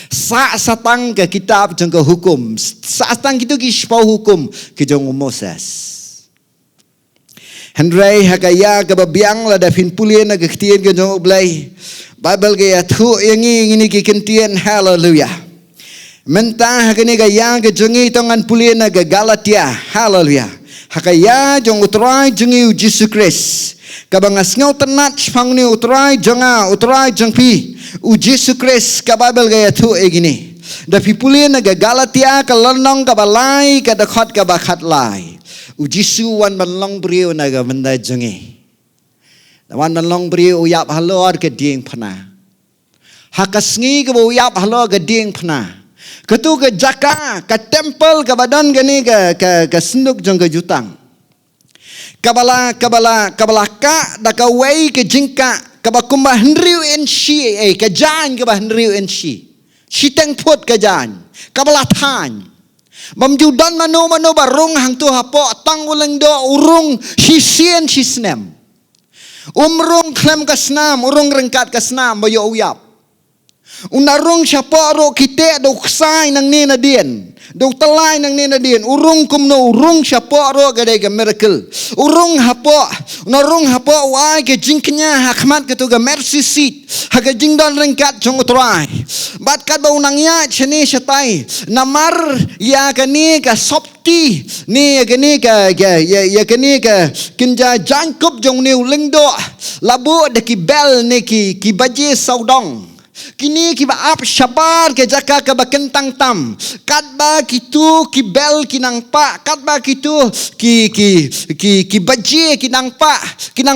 Satang ke kitab jong ke hukum. Satang itu ki sepau hukum ke jong Moses. Hendrai hakaya ke babiang la da fin pulien na ke ktien ke jong oblay. Bible ke atu yangi ngini ki kentien hallelujah. Mentah hakani ka yang ke jongi tongan pulien na ke Galatia hallelujah. Hakaya jong utrai jongi Jesus Christ. Kabangas ngau tenat spangni utrai jong pi. Jesus Christ ka Bible gaya tu gini. Da pipulin ga Galatia ka lonong ka balai ka dekhot ka bakhat lai. Jisu wan banlong brio na ga menda jongi. Wan banlong brio uyap halor ka ding phana. Hakasngi ka uyap halor ka ding phana. Ketu ka jaka ka temple ka badan gani ka senduk jong ka jutang. Kabala ka da ka wei ka jingka kaba kumba hendriu en shi ka jan kaba hendriu en shi teng put ka jan kabala than bam ju don mano barung hang tu hapo tang uleng do urung shi sien shi snem umrung klem ka snam urung rengkat ka snam bayo uyap unarung siapa ro kite do ksai nang ni na dien do telai nang ni na dien urung kumno urung siapa ro gadai ga miracle urung hapo wai ke jingknya hakmat ke tu ga mercy seat haga jingdon rengkat jong utrai bat kat bau nang ya cheni shatai namar ya kani ka sopti ni ya kani ka kinja jangkup jong ni lengdo labu de ki bel ni ki baje saudong kini ki ba ap syabar ke jaka ke bakentang tam kat ba kitu ki bel kinang pa kat ba kitu ki baje kinang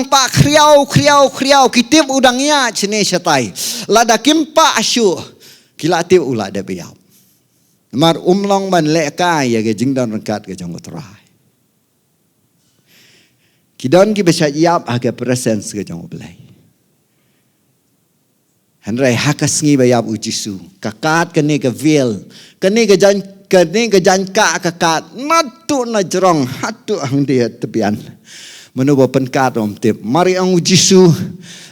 pa kriau kitip udangnya cene syatai lada kimpa asyu kila tip ula de biap mar umlong ban le ka ya ge jingdan rangkat ge jong utrai kidon ki besat yap aga presence ge jong oblai hanrai hakas ngi bayap ujisu kakat kene ke vil kene ke jan ka kakat natu na jerong hatu ang dia tepian menuba penkat om tip mari ang ujisu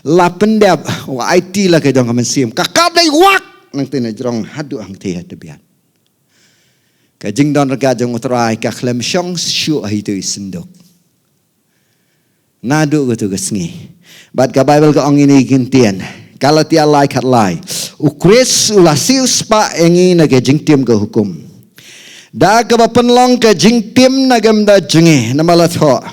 la pendap wa IT la ke jong kamen kakat dai wak nang tina jerong hatu ang dia tepian ka jingdon raga jong utrai ka klem syong syu hitu isendok nadu go tu gesngi bat ka Bible ka ong ini gintian kalau tia lai kat lai ukris ulasius pa engi na ke jingtim ke hukum da ka ba penlong ke jingtim na gam da jengi na malat ho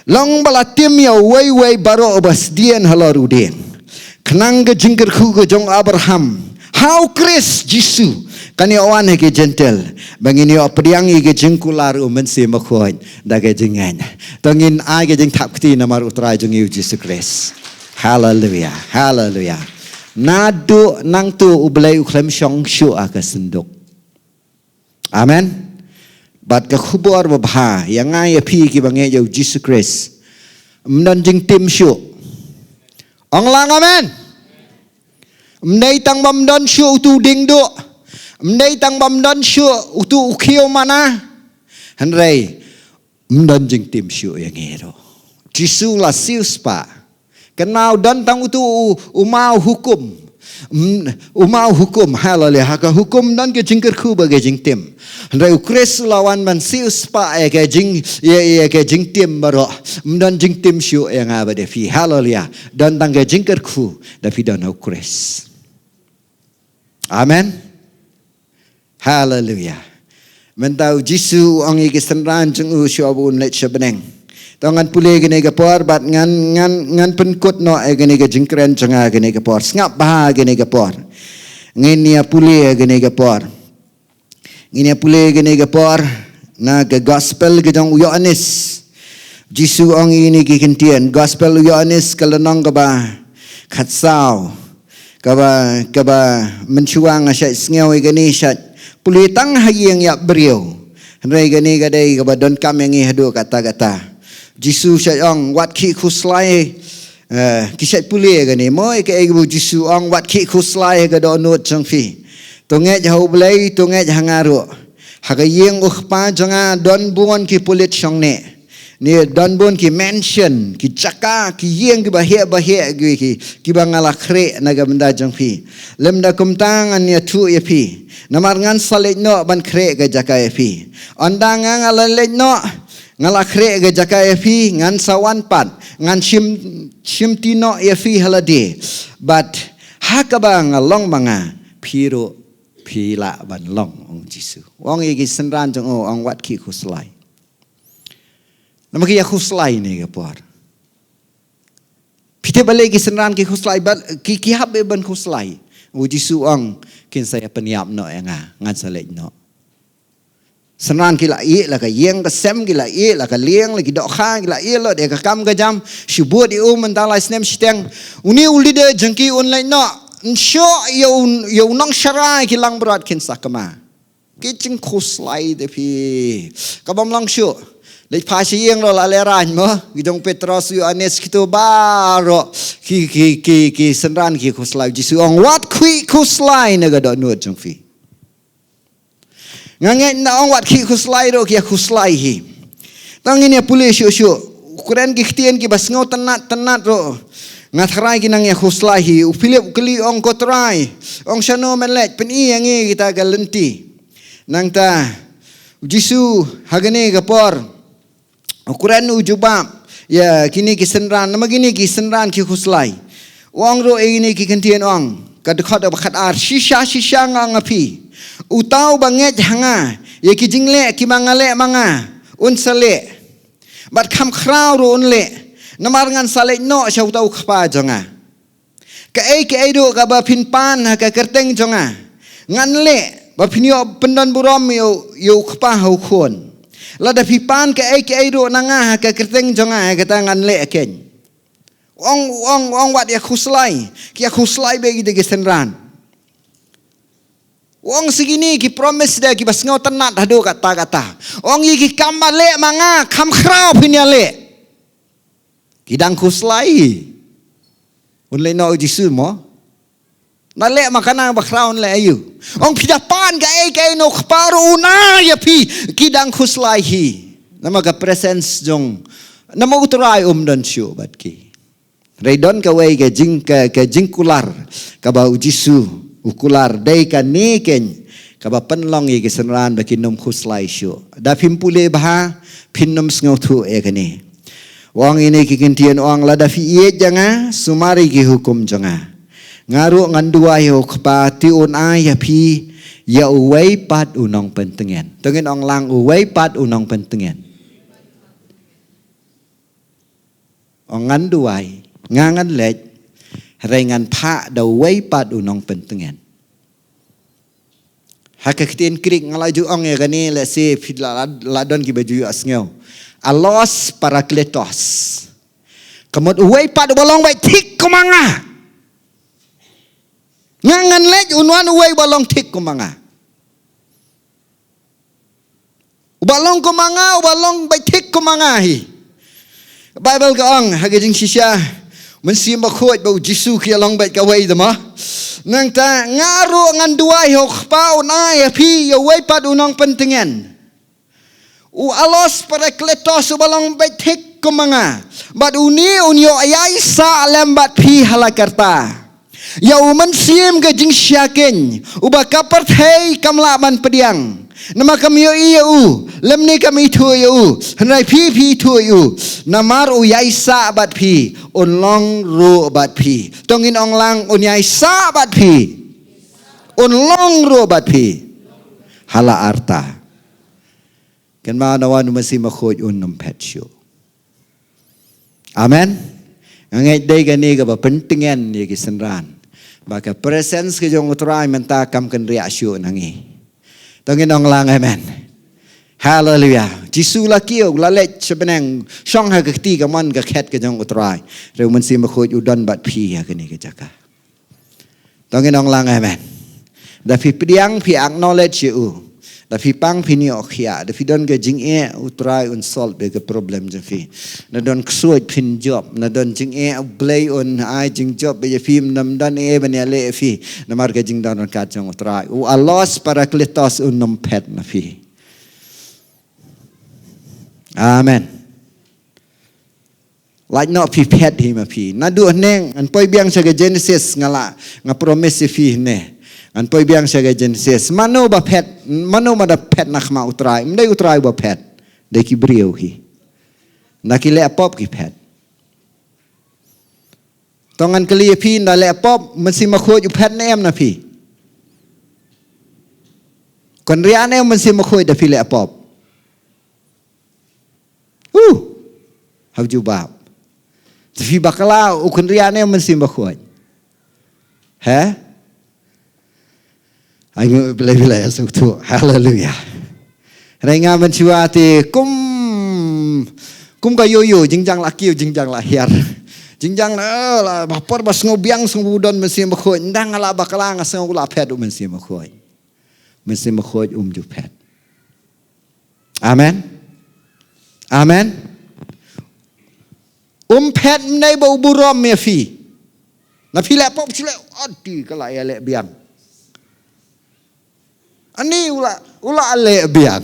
long bala tim ya wei baro obas dien halaru dien kenang ke jingker ku ke jong Abraham how Chris Jisu kani awan ke gentle bangini opdiangi ke jingkular mensi makhoin da ke jingan tongin ai ke jing thap kti namar utrai jong Jesus Christ hallelujah hallelujah nadu nang tu ublai uklem syong syu aka senduk amen bat ka khubor babha yang ngai phi ki bange yo Jesus Christ mnan jing tim syu ong lang amen mnei tang bam don syu tu ding do mnei tang bam don syu tu ukhiu mana hanrei mnan jing tim syu yang ero jisu la sius pa kenau dan tang tu umau hukum hallelujah haka hukum dan ke jingker ku bagai jing tim hanrei ukres lawan man sius pa ke jing ye ke jing tim baro mnan jing tim syu yang abade fi hallelujah dan tang ke jingker ku da fi dan ukres amen hallelujah mentau jisu ang ikisenran jeng usyabun let sebeneng tangan pulih gini ke por bat ngan penkut no gini ke jingkren cenga gini ke por ngap bah gini ke por ngini pulih gini ke por ngini pulih gini ke por na ke gospel ke jong Yohanes jisu ang ini ke kentian gospel Yohanes kelenong ke ba khatsau ke ba mencuang asyat sngau gini syat pulih tang hayang ya beriau rai gini gadai ke ba don kam yang hadu kata-kata Jisu sayang wat ki khuslai kisat pulih gani moi ke ibu Jisu ang wat ki khuslai ga do not changfi tonge jau blai tonge jangaru haga yeng ukpa janga don buon ki pulit changne ni don buon ki mention ki chaka ki yeng ki bahia ki bangala khre naga benda jangfi lemda kumtang an ya tu ya pi namar ngan salek no ban khre ga jaka ya pi ondang ngala lek no ngala khre ga jaka fi ngan sawan pat ngan shim tino fi halade but hakabang long manga phiro phila ban long ong Jisu wong igi senran jong ong wat ki khuslai namaki ya khuslai ne ga por phite bale gi senran ki khuslai bat ki habe ban khuslai u Jisu ong kin saya peniap no nga ngan salek no senran kila i la ka yeng ka sem kila i la ka lieng la ki dok kha kila i lo de ka kam ka jam shubut i mentala snem siteng uni ulide jengki online no nsho yo nong sharai ki lang berat kin sakama ki jing khuslai de pi ka bam lang shu le pa shi yeng lo la le ran mo ki dong Petros Yohanes kitu baro ki senran ki khuslai Jisu ong wat kui khuslai ne ga do nu jong fi nganget na ong wat ki khuslai ro ki khuslai hi tangin ya pulih syu ukuran ki khtian ki bas ngau tenat ro ngathrai ki nang ya khuslai hi upilip keli ong kotrai ong shano melet pen i yang kita galenti nang ta Jisu hagane gapor ukuran ujubam ya kini ki senran nama gini ki senran ki khuslai wang ro ini ki kentian ong kadkhat bakhat ar shisha ngang api utau banget hanga ye ki jingle ki mangale manga unsale bat kham khrau ro unle namar ngan sale no chau tau khpa jonga ka ai do ka ba phin pan ha ka kerteng jonga ngan le ba phinyo pendan burom yo khpa hau khon la da phi pan ka ai do nanga ha ka kerteng jonga ka ta ngan le ken ong wat ya khuslai ki khuslai be gi de senran Wong segini ki promise dia ki bas ngau tenat hadu kata-kata. Wong yi ki kamale manga kam khrau pinyale. Kidang kuslai. Unle no jisu mo. Nale makana bakraun le ayu. Ong pidapan ka ay no kparu na ya pi kidang kuslai hi. Nama ka presence jong nama utrai don syu bat ki. Raidon ka way ka jingkular ka ba jisu. Ukular day ka niken kaba penlong ye kesenran baki nom khuslai syu da pimpule bah pinnom sngo thu e kani wang ini kikentian wang la da fi ye janga sumari ki hukum janga ngaru ngandua yo khpati un ya pi ya uwei pat unong pentengen tengen ong lang uwei pat unong pentengen ong nganduai ngangan lech Rengan pa da way pat unong pentengen. Hakaktin krik ngalaju ong ya gani let's say ladon ki baju asngeu. Alos parakletos. Kemud way pat balong bai tik kumanga. Ngangan lej unwan way balong tik kumanga. Balong kumanga balong bai tik kumanga hi. Bible ka ong hagajing sisya Mensi makhot bau Jisu ki along bait ka way dama. Nang ta ngaru ngan duai hok pau na ya pi ya way pad unong pentengen. U alos parakletos balong bait hik kumanga. Bad uni unyo ayai sa lembat pi halakarta. Ya mensim ke jing syakin. Uba kapart hei kamlaban pediang. Nama kami eu lemni kami tu eu henai pi tu eu namar u yaisa bat pi onlong ro bat pi tongin onglang un yaisa bat pi onlong ro bat pi hala arta kan ma nawan masi makhoj nom petsyo amen ngai dei gani ga ba pentingan ye kisenran baka presence ke jong utrai menta kam kan reaksyon nangi Tongin ong lang amen. Hallelujah. Jisu la kiyo la lech sebenang song ha keti ka man ka khet ka jong utrai. Reu man si makhoj udan bat pi ha kini ka jaka. Tongin ong lang amen. Da pi piang pi acknowledge you. Da pi pang pi ni okhia. Da pi don ka jing utrai un solve be ka problem je fi. Na don ksuoj pin job. Na don jing blay un ai jing job be je fi nam don ban ya le fi. Na mar ka jing don ka jong utrai. U alos parakletos un nom pet na fi. Amen. Like not pi pet him a pi. Na du neng an poi biang sa Genesis ngala nga promise fi ne. An poi biang sa Genesis mano ba pet mano ma da pet nakma utrai. Mdai utrai ba pet. Dai ki brio hi. Na ki le pop ki pet. Tongan kali pi na le pop mensi makhoj u pet nem na pi. Kon riane mensi makhoj da pi le pop. How you bab? Tapi bakala ukun riane mensim bakhoj. Ha? Ayo bila-bila ya tu. Hallelujah. Renga mencuati kum ka yoyo jingjang laki jingjang lahir. Jingjang la bapor bas ngobiang sungudon mensim bakhoj. Ndang ala bakala ngasang ula pet mensim bakhoj. Mensim bakhoj ju pet. Amen. Amen. Pet mnai bau burom me fi. Na fi le pop sile adi kala ya le biang. Ani ula le biang.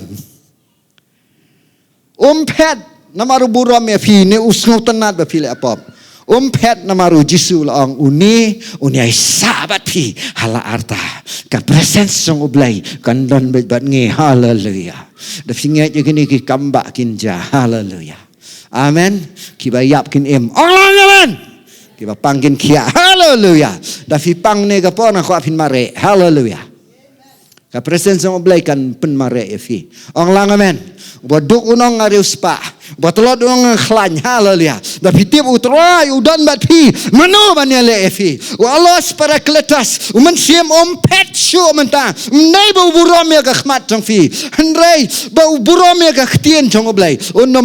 Pet namaru burom me fi ne usngo tenat ba fi le pop. Pet namaru Jisu laong uni ai sabat fi hala arta. Ka presence song ublai kan don bat nge hallelujah. Da finget je gini ki kamba kinja hallelujah. Amen. Kiba yap kin em. Allah amen. Kiba pangkin kia. Hallelujah. Da fi pang ne ga pona ko apin mare. Hallelujah. Ka presence ng oblay kan pen mare fi. Allah amen. Boduk unong ngarius pa. Batolot orang khlan haleluya. Tapi tiap utrai udan bat pi manu banya le efi. Allah parakletas uman siam pet shu menta. Nei bau buram ya khmat jong fi. Henrei bau buram ya ktien jong oblai.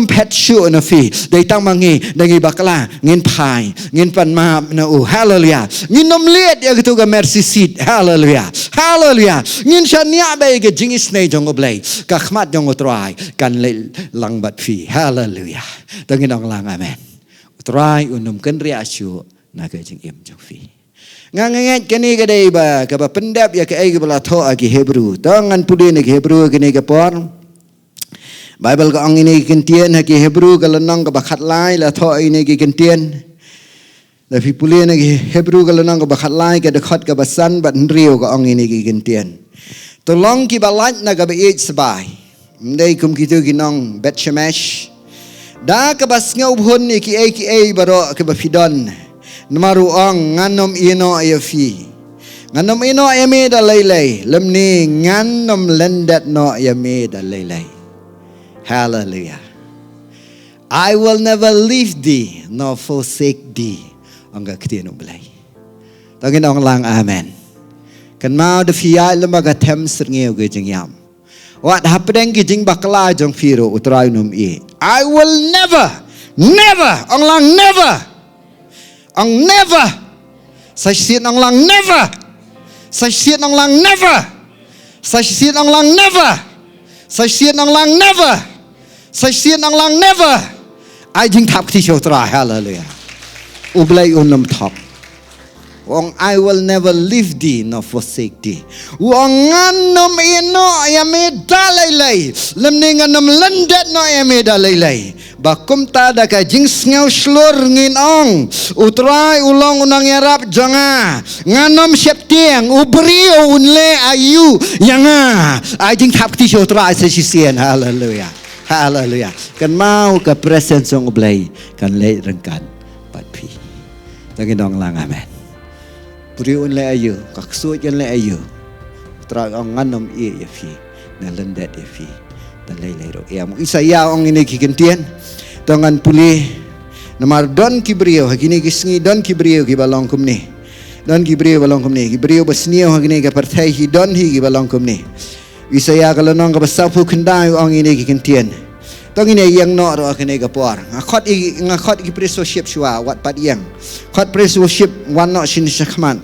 Pet shu na fi. Dai tang mangi dangi bakla ngin pai ngin pan ma na haleluya. Ngin nom liet ya gitu ga mercy seat haleluya. Haleluya. Ngin shania bai ga jingis nei jong oblai. Ka khmat jong utrai kan le lang bat fi. Haleluya. Tangin ong lang amen. Utrai kan ria syu na ka jing im jong fi. Nganget kani ka dai ba ka ba pendap ya ka ai bala tho agi Hebrew. Tangan pudi ni Hebrew kani ka por. Bible ka ong ini kentian ha ki Hebrew ka lanang ka bakhat lai la tho ini ki kentian. La fi puli ni Hebrew ka lanang ka bakhat lai ka dekhot ka basan bat nriu ka ong ini ki kentian. Tolong ki balat na ka ba it sabai. Ndai kum kitu kinong Bet Shemesh. Da ka bas ngau bhun ni ki ai baro ka ba fidon. Namaru ong nganom ino ayafi. Nganom ino ayame da laylay. Lemni nganom lendat no ayame da laylay. Hallelujah. I will never leave thee nor forsake thee. Ang ka kiti no blay. Tangin ong lang amen. Kan mau da fiyai lemaga tem serngiu ge jingyam. What happened gijing bakla jong firo utrai num I will never ong lang never sai sian ong lang never sai sian ong lang never sai sian ong lang never sai sian ong lang never sai sian ong lang never ai jing thap ti show tra hallelujah ublai unum thap Wong I will never leave thee nor forsake thee. Wong nganom ino ayame dalaylay. Lemni nganom lendet no ayame dalaylay. Bakum tada ka jing sngaw slur ngin ong. Utrai ulong unang yarap jonga. Nganom septiang ubrio unle ayu yanga. Ay jing tap ti utrai sa sisian. Hallelujah. Hallelujah. Kan mau ka presence ng ublay. Kan lay rengkan. Patpi. Tagin lang amen. Puriun le ayu, kaksuat yan le ayu. Terang ang nganom iya fi, na lendet iya fi, dan lay-lay ro. Iya mo Isaya ang ini kikentian, tangan puli, namar don kibrio, hagini kisngi don kibrio kibalong kumni, don kibrio balong kumni, kibrio basnio hagini kapartai hi don hi kibalong kumni. Isaya kalau nong kabasapu kendai ang ini kikentian. Tong ini yang no ro kene kapor. Ngakot ki presoship shwa wat pat yang. Khot presoship wan no shin shakman.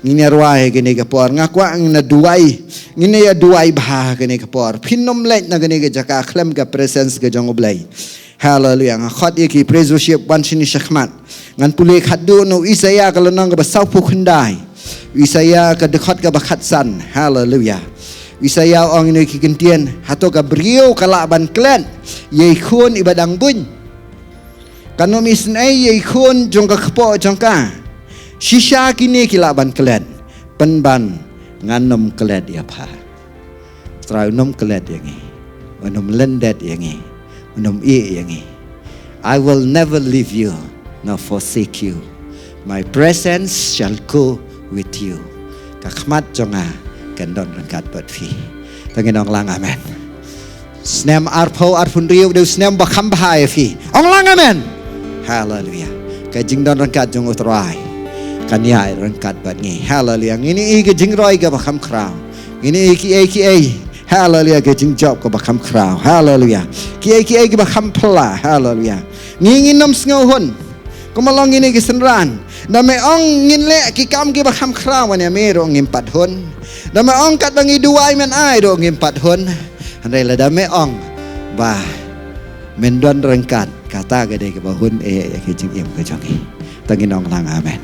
Ngine ruai kene kapor. Ngakwa na duai. Ngine ya duai bah kene kapor. Pinom let na kene jaka klem ka presence ka jong oblay. Hallelujah. Ngakot ki presoship wan shin shakman. Ngan puli khadu no Isaya kalau nang ka basau pu khandai. Isaya ka dekhot ka bakhatsan. Hallelujah. Isaya orang ini kikentian hato ka brio kalaban klan yei khun ibadang bun kanu misnai yei khun jong ka kpo jong ka shisha kini kilaban klan penban nganom klan ya pa trau nom klan yangi nom lendet yangi nom yangi I will never leave you nor forsake you my presence shall go with you kakmat jonga Kendon rengkat buat fi. Tangin ong lang amen. Snem arpo arpun riu deu snem bakam bahaya fi. Ong lang amen. Hallelujah. Kajing don rengkat jong utrai. Kanyai rengkat buat ni. Hallelujah. Ini i kajing roi ka bakam kraw. Ini ki Hallelujah. Kajing job ka bakam kraw. Hallelujah. Ki ka bakam pela. Hallelujah. Ngingin nom sngohon. Kumalong ini kisenran. Dame ong nginle ki kam ki bakam kraw wan ya mero ngimpat hon. Dame ong kat bangi duai men ai do ngimpat hon. Handai la dame ong ba mendon rengkat kata gede ke bahun ya ke jing im ke jongi. Tangin ong lang amen.